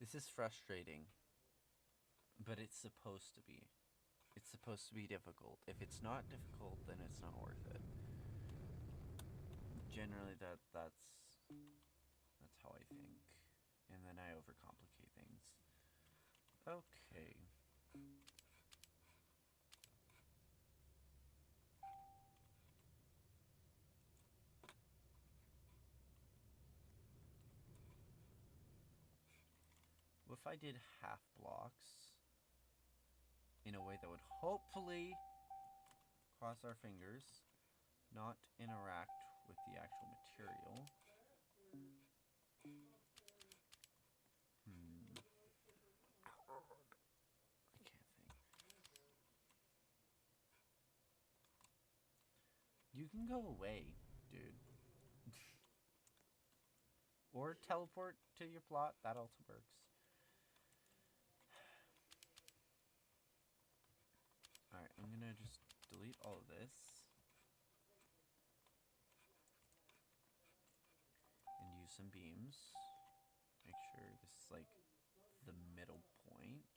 This is frustrating. But it's supposed to be. It's supposed to be difficult. If it's not difficult, then it's not worth it. Generally, that's how I think. And then I overcomplicate things. Okay. What if I did half blocks in a way that would hopefully, cross our fingers, not interact with the actual material? You can go away, dude. Or teleport to your plot. That also works. Alright, I'm gonna just delete all of this. And use some beams. Make sure this is like the middle point.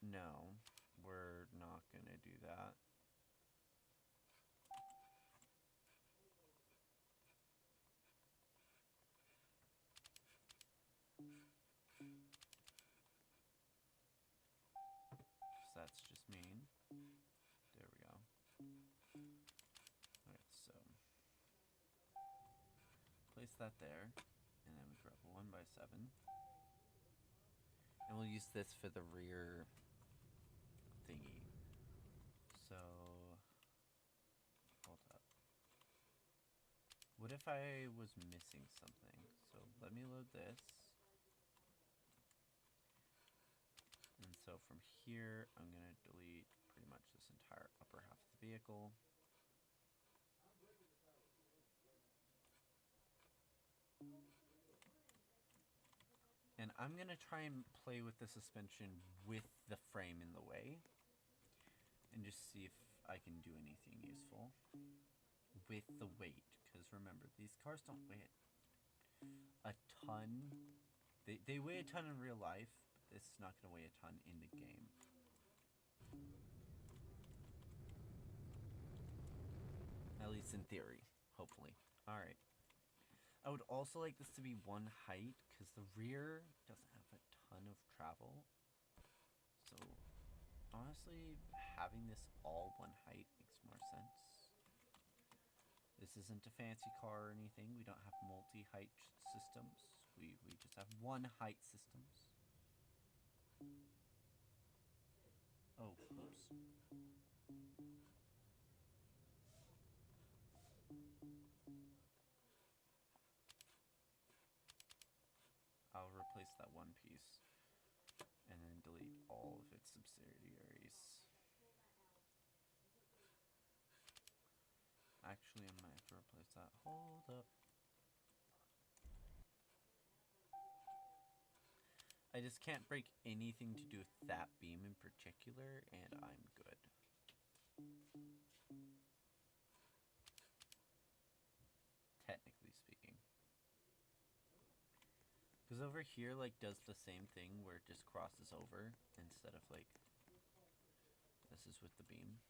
No, we're not gonna do that. So that's just mean. There we go. Alright, so place that there, and then we grab a 1x7. And we'll use this for the rear thingy. So, hold up. What if I was missing something? So let me load this. And so from here, I'm going to delete pretty much this entire upper half of the vehicle. And I'm going to try and play with the suspension with the frame in the way. And just see if I can do anything useful with the weight. Because remember, these cars don't weigh a ton. They weigh a ton in real life, but it's not going to weigh a ton in the game. At least in theory, hopefully. Alright. I would also like this to be one height, because the rear doesn't have a ton of travel. So, honestly, having this all one height makes more sense. This isn't a fancy car or anything. We don't have multi-height systems. We just have one height systems. Oh, oops. I'll replace that one piece and then delete all of its subsidiaries. Actually, I might have to replace that. Hold up. I just can't break anything to do with that beam in particular, and I'm good. Technically speaking. Because over here, like, does the same thing where it just crosses over instead of, like, this is with the beam.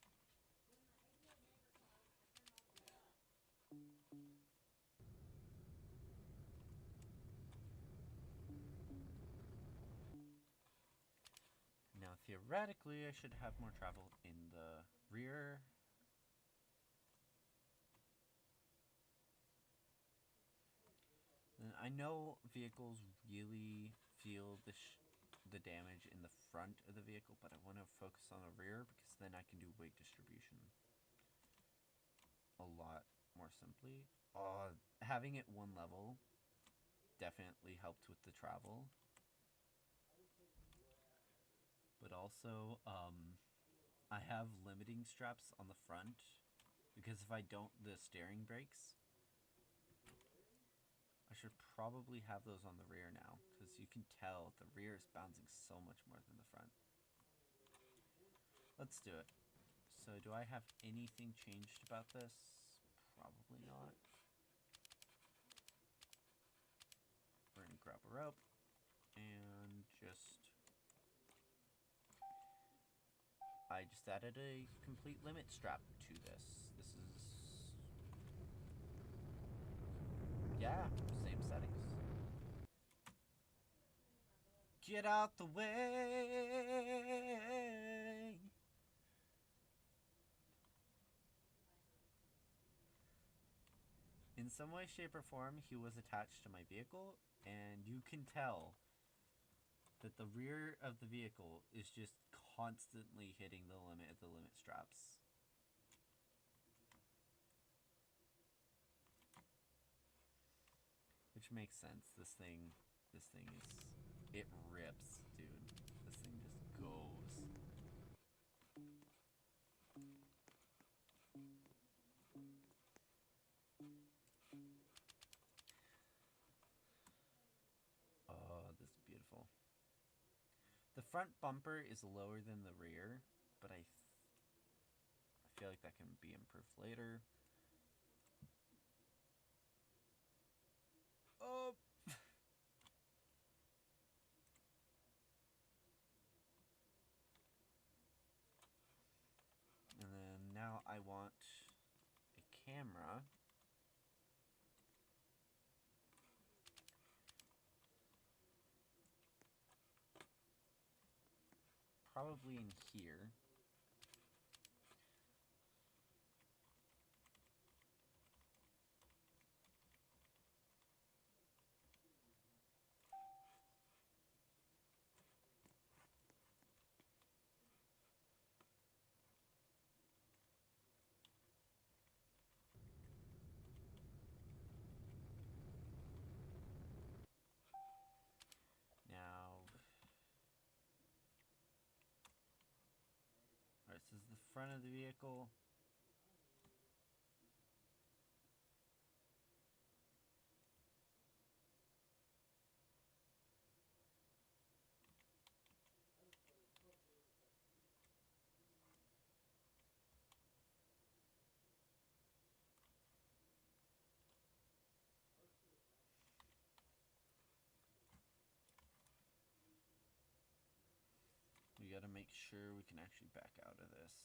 Now, theoretically, I should have more travel in the rear. And I know vehicles really feel the damage in the front of the vehicle, but I want to focus on the rear because then I can do weight distribution a lot more simply. Having it one level definitely helped with the travel. But also, I have limiting straps on the front because if I don't, the steering breaks. I should probably have those on the rear now because you can tell the rear is bouncing so much more than the front. Let's do it. So do I have anything changed about this? Probably not. We're gonna grab a rope and I just added a complete limit strap to this. This is, yeah, same settings. Get out the way. In some way, shape, or form, he was attached to my vehicle, and you can tell that the rear of the vehicle is just constantly hitting the limit of the limit straps. Which makes sense. This thing is, it rips, dude. This thing just goes. The front bumper is lower than the rear, but I feel like that can be improved later. Oh! And then now I want a camera. Probably in here. Now, alright, this is the front of the vehicle. We gotta make sure we can actually back out of this.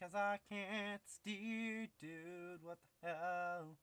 Cause I can't steer, dude, what the hell?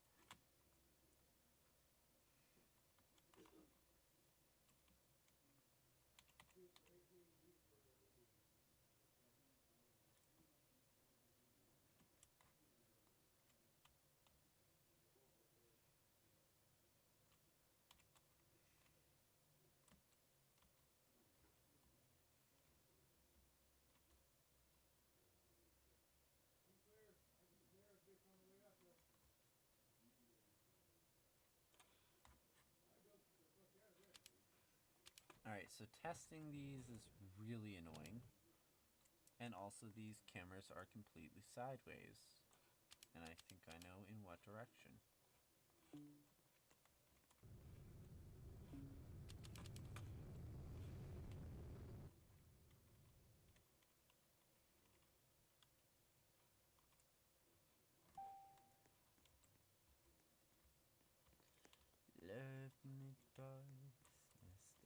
Alright, so testing these is really annoying. And also these cameras are completely sideways. And I think I know in what direction. Left in the darkness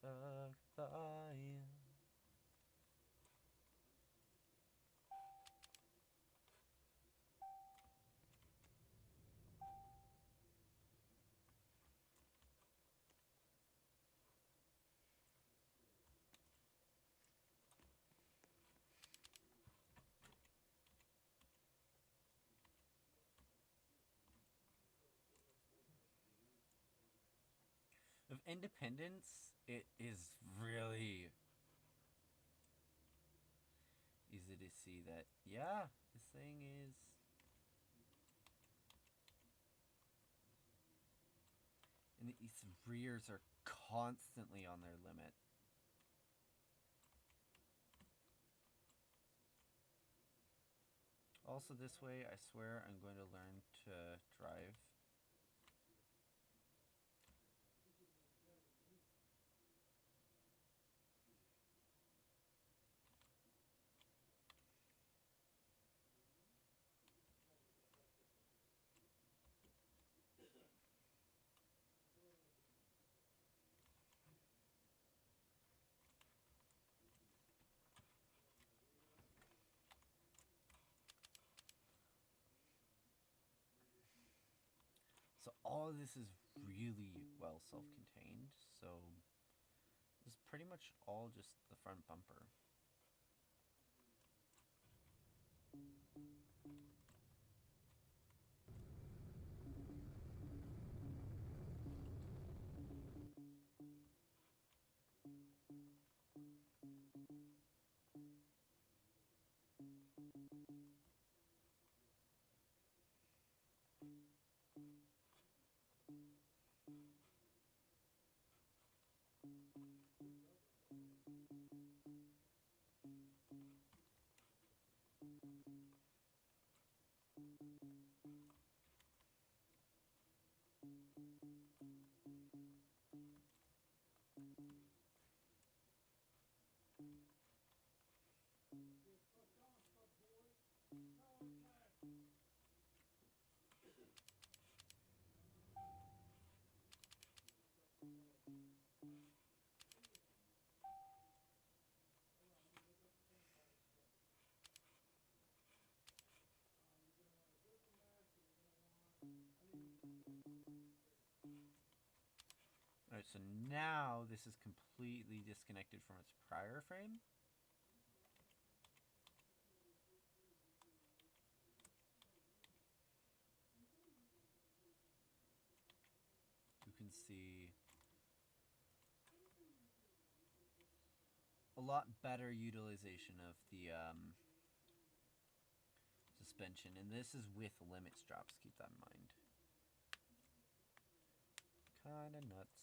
of fire. Of Independence, it is really easy to see that, yeah, this thing is... And these rears are constantly on their limit. Also this way, I swear I'm going to learn to drive. So all of this is really well self-contained, so this is pretty much all just the front bumper. Alright, so now this is completely disconnected from its prior frame. You can see a lot better utilization of the suspension, and this is with limit straps, keep that in mind. Kinda nuts.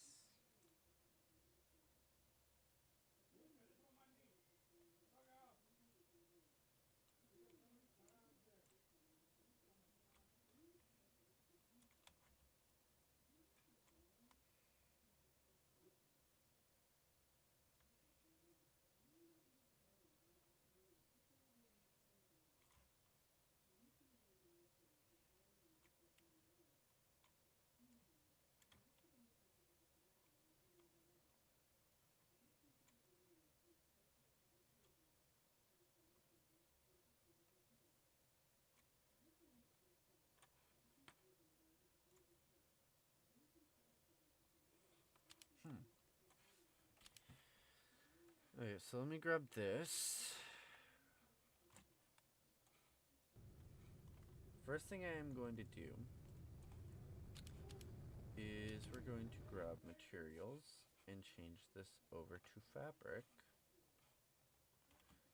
Okay, so let me grab this. First thing I am going to do is we're going to grab materials and change this over to fabric.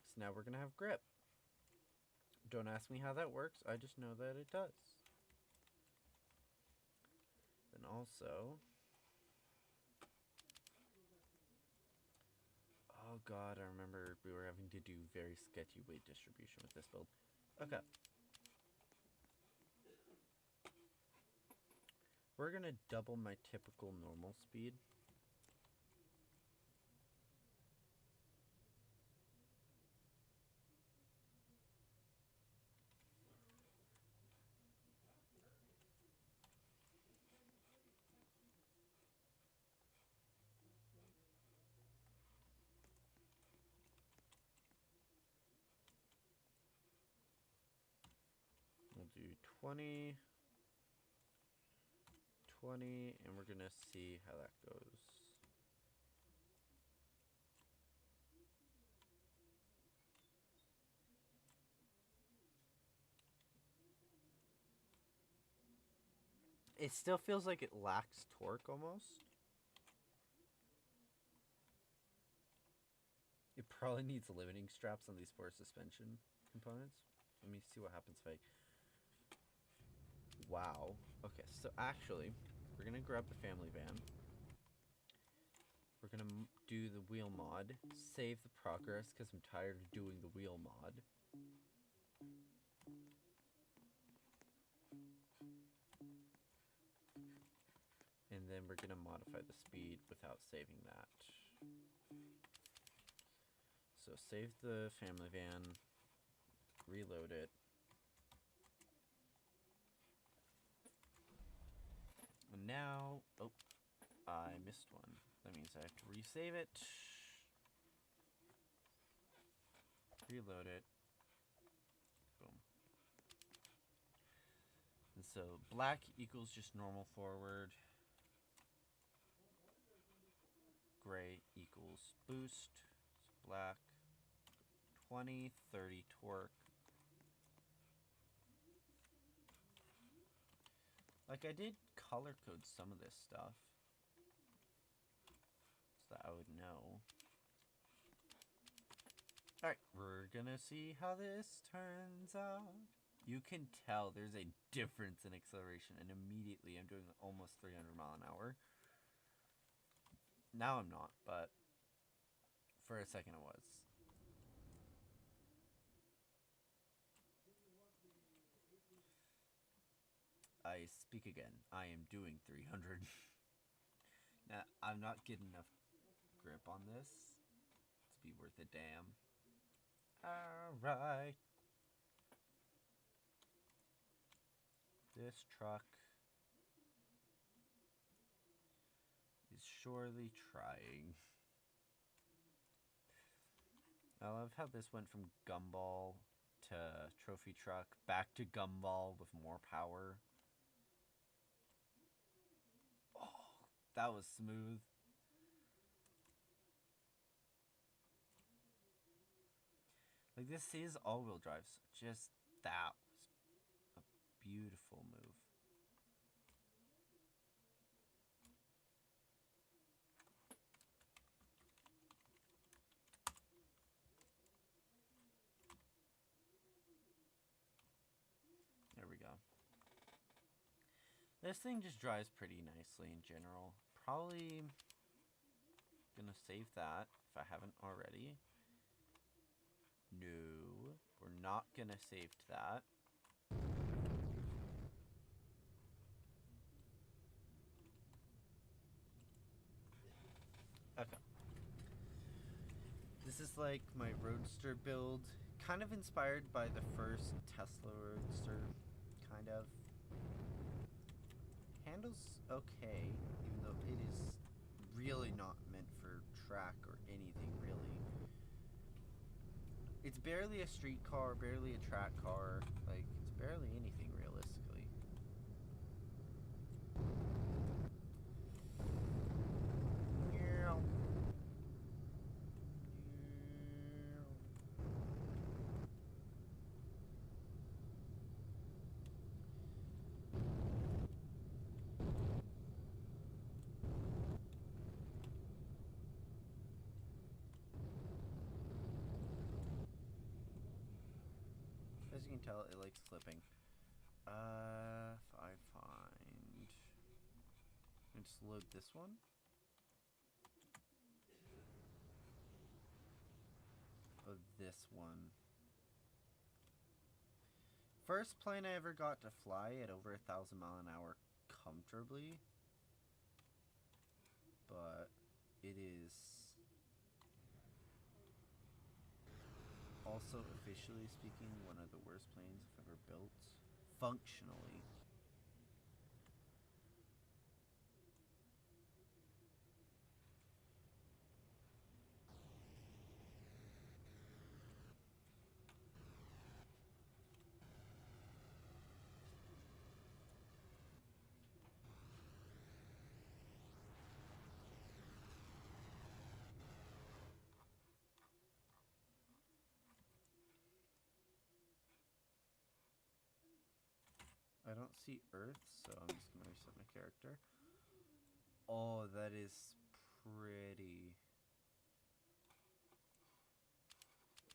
So now we're going to have grip. Don't ask me how that works, I just know that it does. Then also, oh god, I remember we were having to do very sketchy weight distribution with this build. Okay. We're gonna double my typical normal speed. We'll do 20, 20, and we're gonna see how that goes. It still feels like it lacks torque almost. It probably needs limiting straps on these four suspension components. Let me see what happens if I... Wow. Okay, so actually, we're gonna grab the family van. We're gonna do the wheel mod. Save the progress because I'm tired of doing the wheel mod. And then we're gonna modify the speed without saving that. So save the family van, reload it. And now, oh, I missed one. That means I have to resave it. Reload it. Boom. And so black equals just normal forward. Gray equals boost. So black. 20, 30 torque. Like, I did color code some of this stuff so that I would know. Alright, we're gonna see how this turns out. You can tell there's a difference in acceleration, and immediately I'm doing almost 300 mile an hour. Now I'm not, but For a second it was. I speak again. I am doing 300. Now, I'm not getting enough grip on this to be worth a damn. Alright. This truck is surely trying. I love how this went from gumball to trophy truck, back to gumball with more power. Oh, that was smooth. Like, this is all-wheel drive, so just that was a beautiful move. There we go. This thing just drives pretty nicely in general. Probably gonna save that if I haven't already. No, we're not gonna save that. Okay. This is like my Roadster build, kind of inspired by the first Tesla Roadster, kind of. Handles okay, even though it is really not meant for track or anything, really. It's barely a street car, barely a track car, like, it's barely anything realistically. As you can tell, it likes flipping. If I find... Let's load this one. Of this one. First plane I ever got to fly at over 1,000 miles an hour comfortably. But it is also, officially speaking, one of the worst planes I've ever built. Functionally. I don't see Earth, so I'm just going to reset my character. Oh, that is pretty.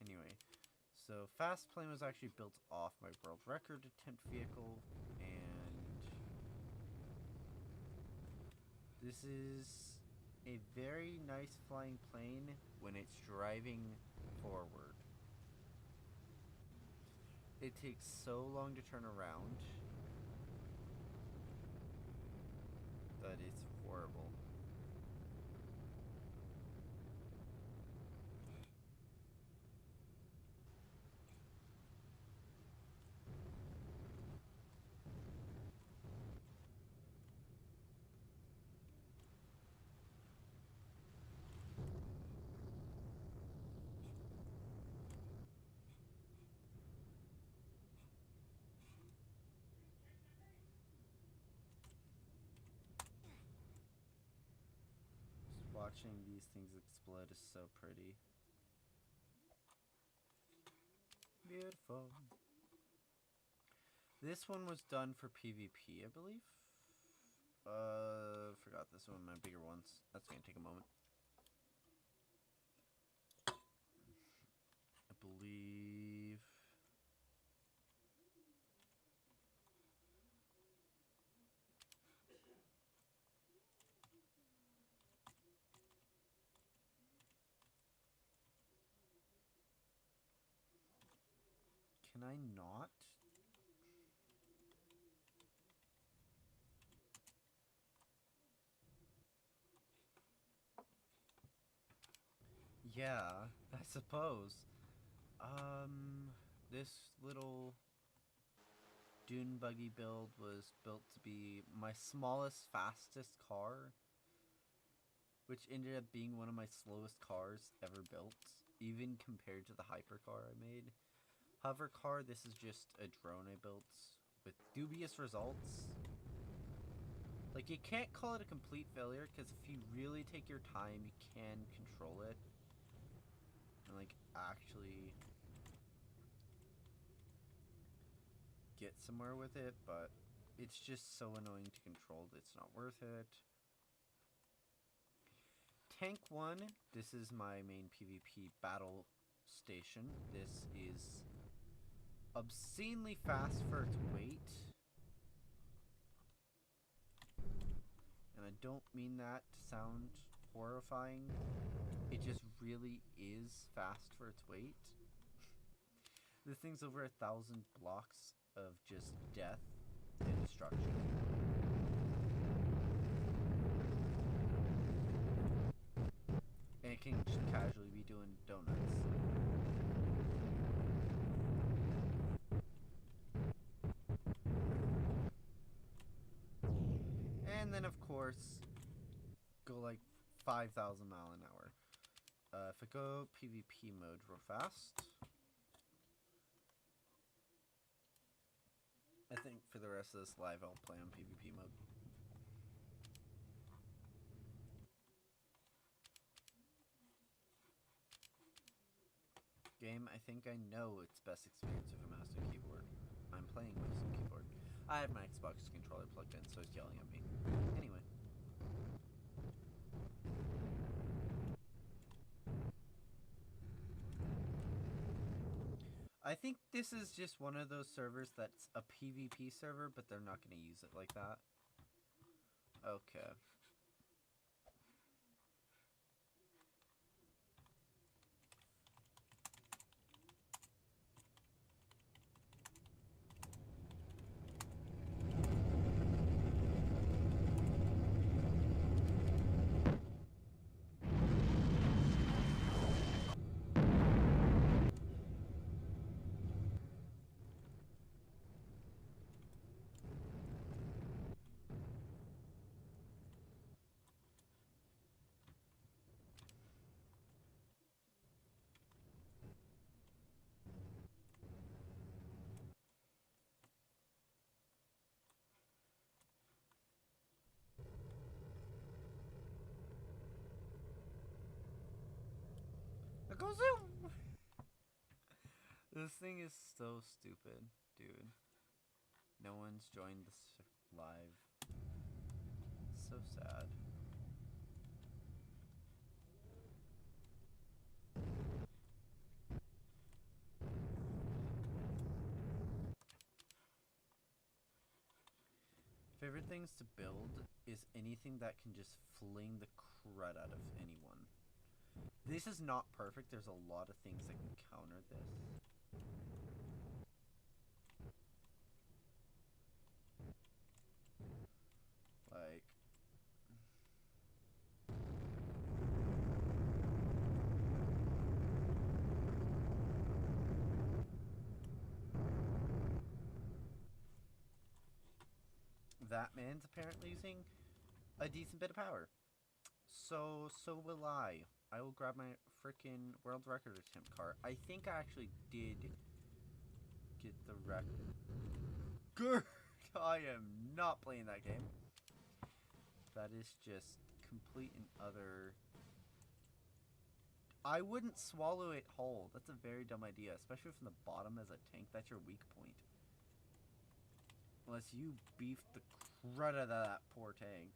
Anyway, so Fast Plane was actually built off my world record attempt vehicle, and this is a very nice flying plane when it's driving forward. It takes so long to turn around that it's horrible. Watching these things explode is so pretty. Beautiful. This one was done for PvP, I believe. Forgot this one, my bigger ones. That's gonna take a moment. I believe. Can I not? Yeah, I suppose. This little dune buggy build was built to be my smallest, fastest car, which ended up being one of my slowest cars ever built, even compared to the hypercar I made. Hover car, this is just a drone I built with dubious results. Like, you can't call it a complete failure, because if you really take your time, you can control it. And, like, actually get somewhere with it, but it's just so annoying to control that it's not worth it. Tank 1, this is my main PvP battle station. This is obscenely fast for its weight. And I don't mean that to sound horrifying. It just really is fast for its weight. This thing's over 1,000 blocks of just death and destruction. And it can just casually be doing donuts. And then, of course, go like 5,000 mile an hour. If I go PvP mode real fast, I think for the rest of this live I'll play on PvP mode. Game, I think I know its best experience with a mouse and keyboard. I'm playing mouse and keyboard. I have my Xbox controller plugged in, so it's yelling at me. Anyway. I think this is just one of those servers that's a PvP server, but they're not going to use it like that. Okay. It goes zoom! This thing is so stupid, dude. No one's joined this live. So sad. Favorite things to build is anything that can just fling the crud out of anyone. This is not perfect. There's a lot of things that can counter this. Like, that man's apparently using a decent bit of power. So will I. I will grab my freaking world record attempt car. I think I actually did get the record. I am not playing that game. That is just complete and utter. I wouldn't swallow it whole. That's a very dumb idea, especially from the bottom as a tank. That's your weak point. Unless you beef the crud out of that poor tank.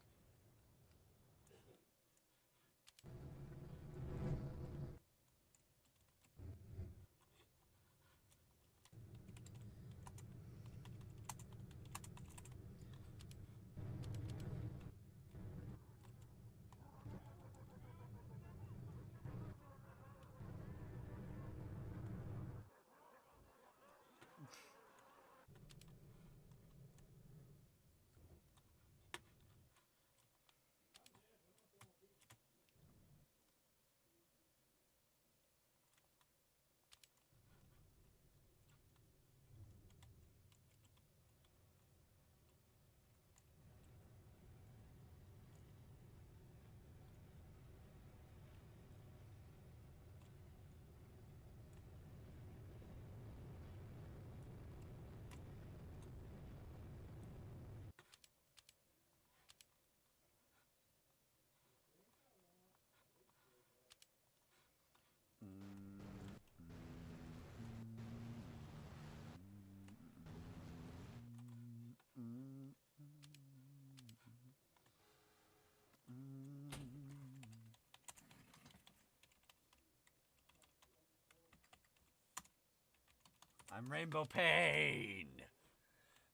I'm Rainbow Pain!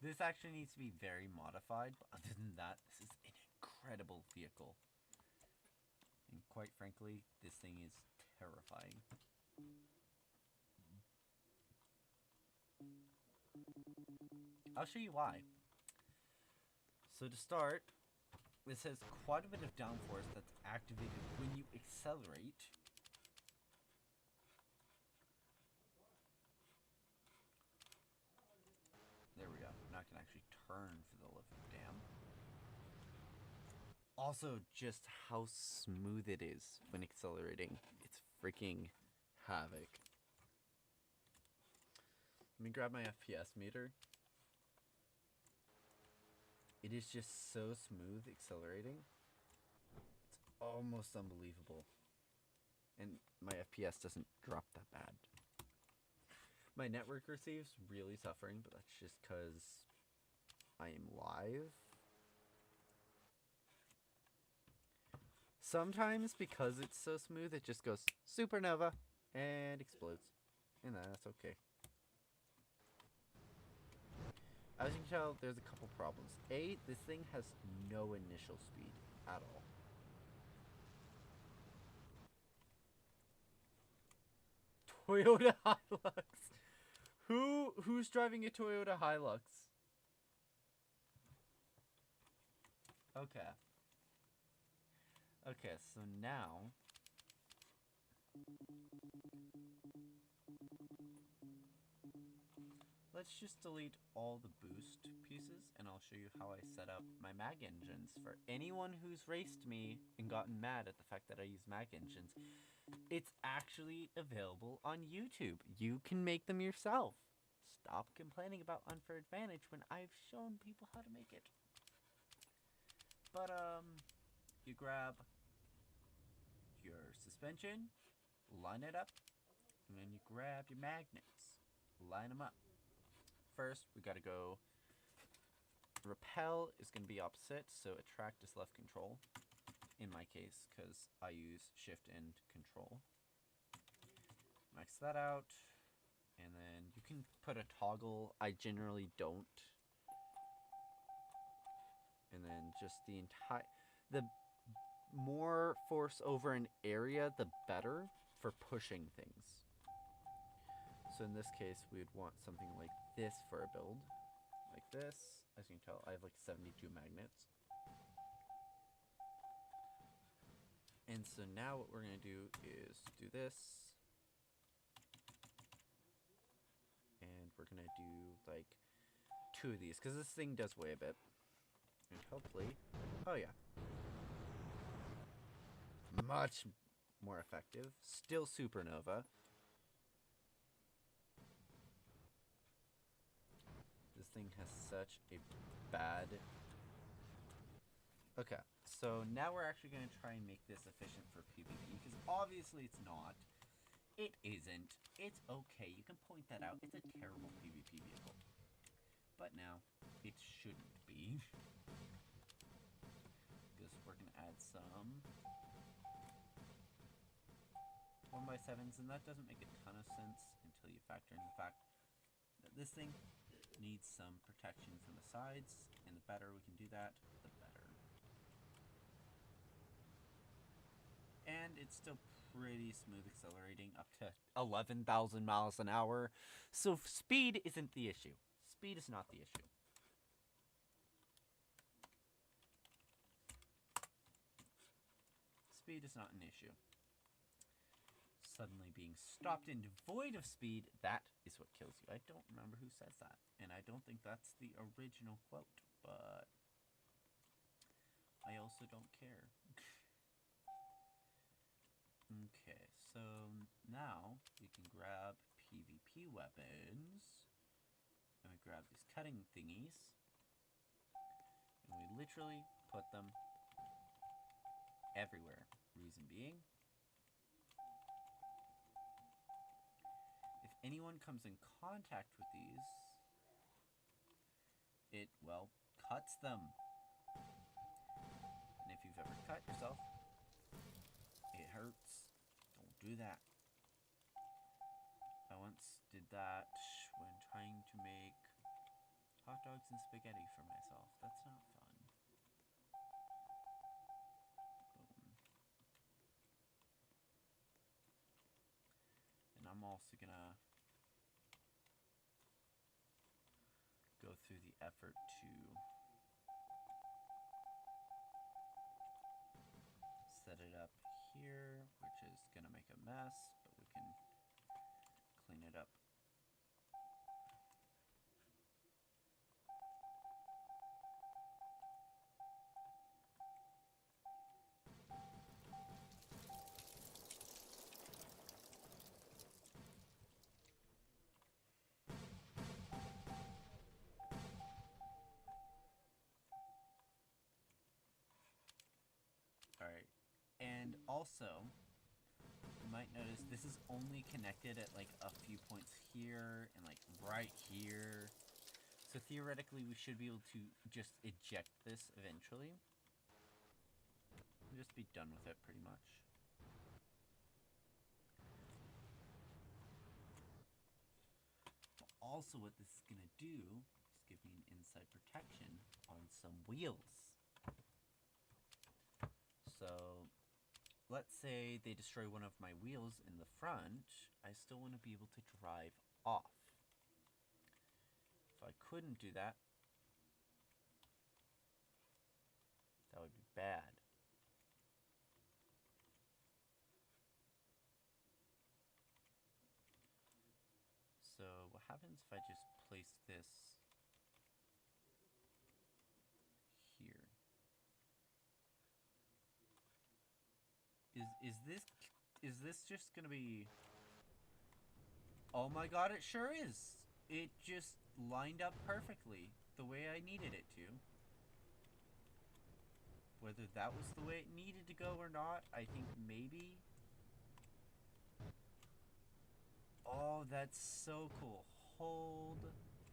This actually needs to be very modified, but other than that, this is an incredible vehicle. And quite frankly, this thing is terrifying. I'll show you why. So to start, this has quite a bit of downforce that's activated when you accelerate. There we go. Now I can actually turn for the love of damn. Also, just how smooth it is when accelerating. It's freaking havoc. Let me grab my FPS meter. It is just so smooth accelerating. It's almost unbelievable. And my FPS doesn't drop that bad. My network receives really suffering, but that's just because I am live. Sometimes, because it's so smooth, it just goes supernova and explodes. And that's okay. As you can tell, there's a couple problems. A, this thing has no initial speed at all. Toyota Hilux. Who's driving a Toyota Hilux? Okay. Okay, so now let's just delete all the boost pieces, and I'll show you how I set up my mag engines. For anyone who's raced me and gotten mad at the fact that I use mag engines, it's actually available on YouTube. You can make them yourself. Stop complaining about unfair advantage when I've shown people how to make it. But, you grab your suspension, line it up, and then you grab your magnets, line them up. First, we gotta go, repel is gonna be opposite, so attract is left control, in my case, because I use shift and control. Max that out, and then you can put a toggle, I generally don't. And then just the more force over an area, the better for pushing things. So in this case, we would want something like this for a build. Like this. As you can tell, I have like 72 magnets. And so now what we're going to do is do this. And we're going to do like 2 of these, because this thing does weigh a bit. And hopefully, oh yeah. Much more effective. Still supernova. This thing has such a bad... Okay, so now we're actually going to try and make this efficient for PvP, because obviously it's not. It isn't. It's okay. You can point that out. It's a terrible PvP vehicle. But now, it shouldn't be. Because we're going to add some 1x7s, and that doesn't make a ton of sense until you factor in the fact that this thing needs some protection from the sides, and the better we can do that, the better. And it's still pretty smooth accelerating, up to 11,000 miles an hour, so speed isn't the issue. Speed is not the issue. Speed is not an issue. Suddenly being stopped and devoid of speed, that is what kills you. I don't remember who says that, and I don't think that's the original quote, but I also don't care. Okay, so now we can grab PvP weapons, and we grab these cutting thingies, and we literally put them everywhere. Reason being, if anyone comes in contact with these, it, well, cuts them. And if you've ever cut yourself, it hurts. Don't do that. I once did that when drugs and spaghetti for myself. That's not fun. Boom. And I'm also gonna go through the effort to set it up here, which is gonna make a mess, but we can clean it up. Alright, and also, you might notice this is only connected at like a few points here and like right here. So theoretically we should be able to just eject this eventually. And just be done with it pretty much. But also what this is gonna do is give me an inside protection on some wheels. So let's say they destroy one of my wheels in the front, I still want to be able to drive off. If I couldn't do that, that would be bad. So what happens if I just place this here? Is this just gonna be... Oh my god, it sure is! It just lined up perfectly, the way I needed it to. Whether that was the way it needed to go or not, I think maybe. Oh, that's so cool. Hold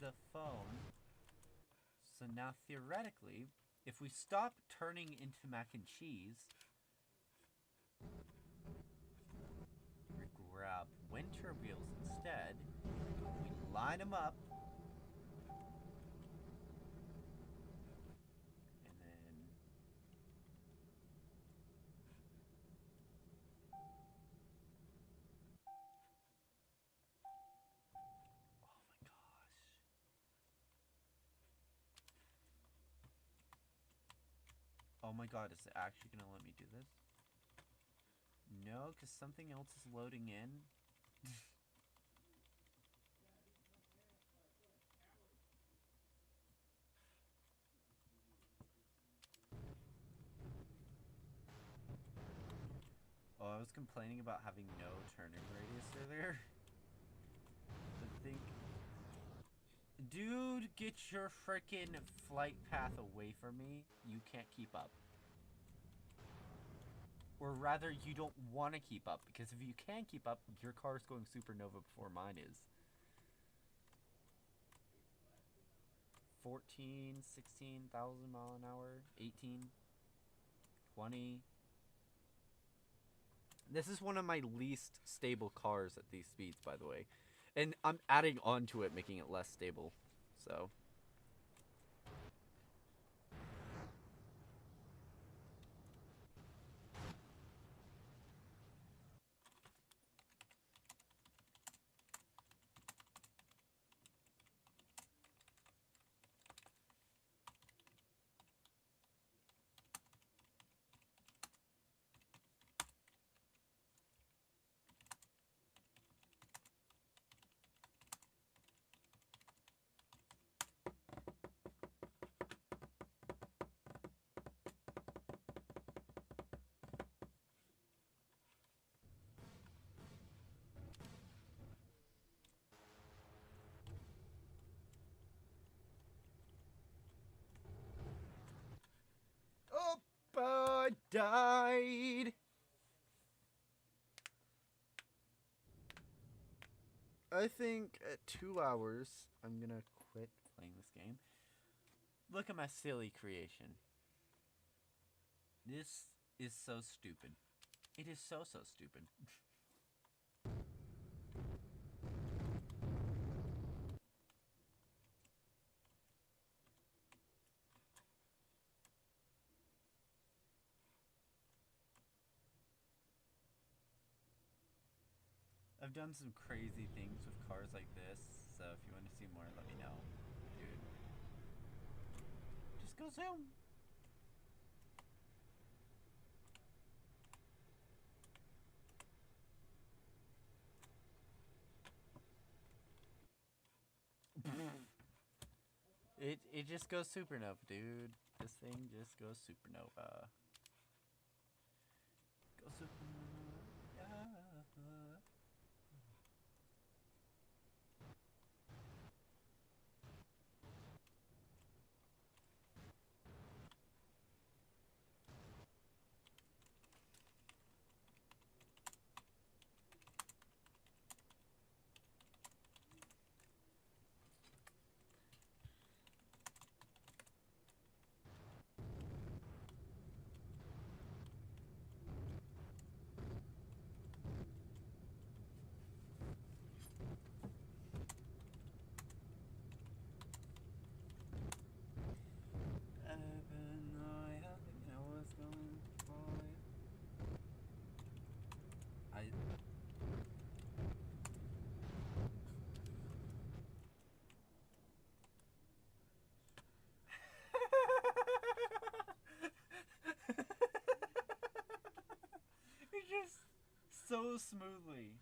the phone. So now theoretically, if we stop turning into mac and cheese, we grab winter wheels instead, we line them up, and then oh my gosh. Oh my god, is it actually gonna let me do this? No, because something else is loading in. Oh, I was complaining about having no turning radius earlier. I think... Dude, get your frickin' flight path away from me. You can't keep up. Or rather, you don't want to keep up, because if you can keep up, your car's going supernova before mine is. 14, 16,000 mile an hour, 18, 20. This is one of my least stable cars at these speeds, by the way. And I'm adding on to it, making it less stable. So... I died. I think at 2 hours, I'm gonna quit playing this game. Look at my silly creation. This is so stupid. It is so stupid. I've done some crazy things with cars like this, so if you want to see more, let me know. Dude. Just go zoom! It just goes supernova, dude. This thing just goes supernova. Go supernova. Yeah. I It's just so smoothly.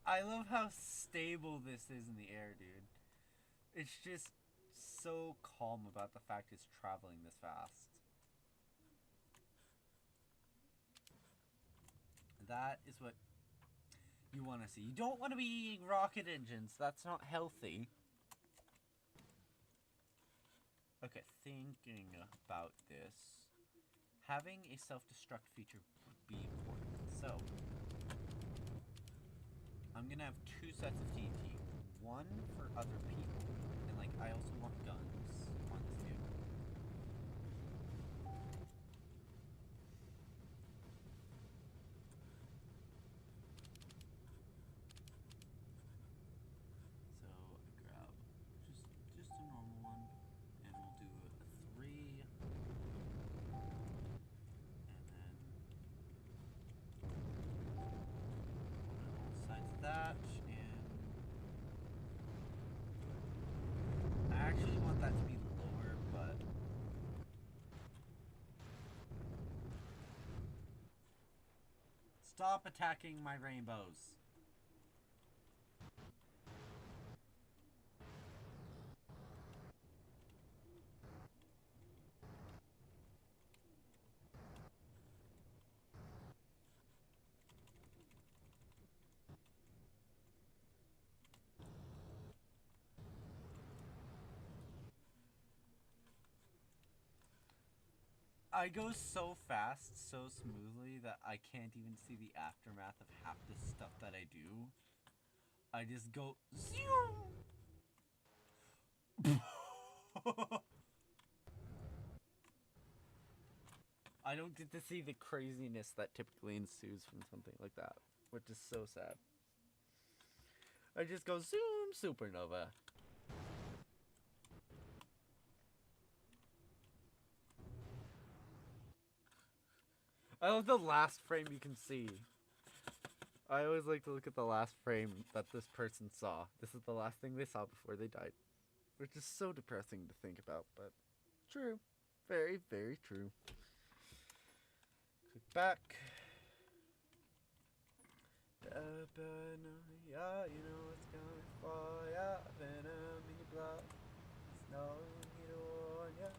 I love how stable this is in the air, dude. It's just so calm about the fact it's traveling this fast. That is what you want to see. You don't want to be eating rocket engines. That's not healthy. Okay, thinking about this. Having a self-destruct feature would be important. So, I'm gonna have 2 sets of TNT. One for other people, and like I also want guns on this vehicle. So I grab just a normal one, and we'll do a 3, and then on all sides of that, and I actually want that to be lower, but stop attacking my rainbows. I go so fast, so smoothly, that I can't even see the aftermath of half the stuff that I do. I just go I don't get to see the craziness that typically ensues from something like that, which is so sad. I just go zoom supernova. I love the last frame you can see. I always like to look at the last frame that this person saw. This is the last thing they saw before they died. Which is so depressing to think about, but true. Very, very true. Click back. Yeah, you know it's gonna fall. Yeah, venom in your blood. Snow, you know, yeah,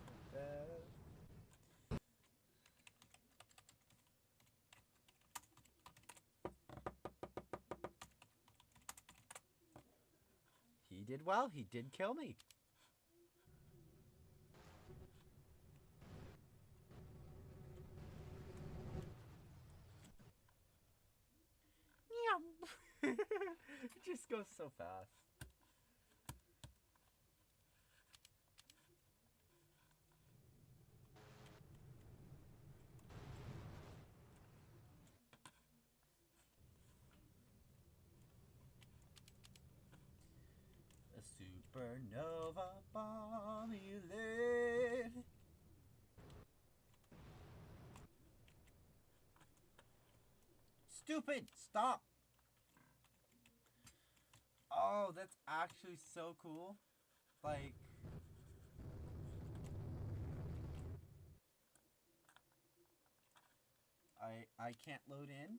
He did well. He did kill me. It just goes so fast. A supernova bomb you lit. Stupid! Stop! Oh, that's actually so cool. Like, I can't load in.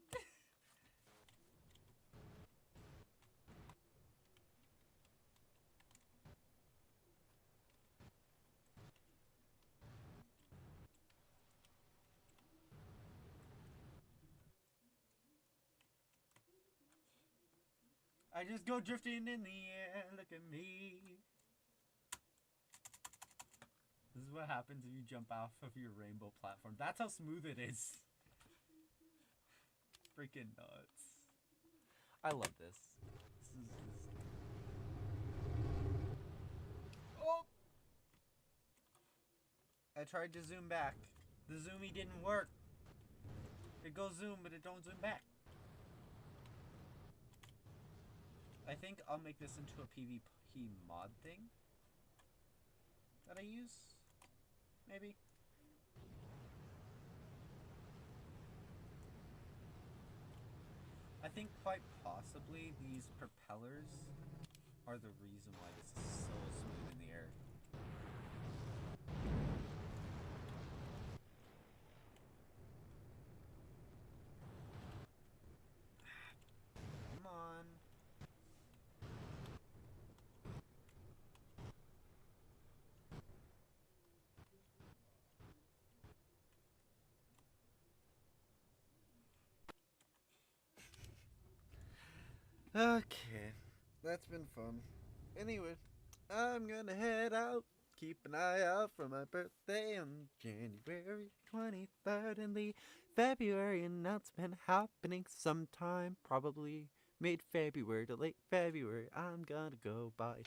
I just go drifting in the air. Look at me. This is what happens if you jump off of your rainbow platform. That's how smooth it is. Freaking nuts. I love this. Oh! I tried to zoom back. The zoomy didn't work. It goes zoom, but it don't zoom back. I think I'll make this into a PvP mod thing that I use. Maybe. I think quite possibly these propellers are the reason why this is so smooth in the air. Come on. Okay, that's been fun. Anyway, I'm gonna head out. Keep an eye out for my birthday on January 23rd, and the February announcement happening sometime, probably mid-February to late February. I'm gonna go by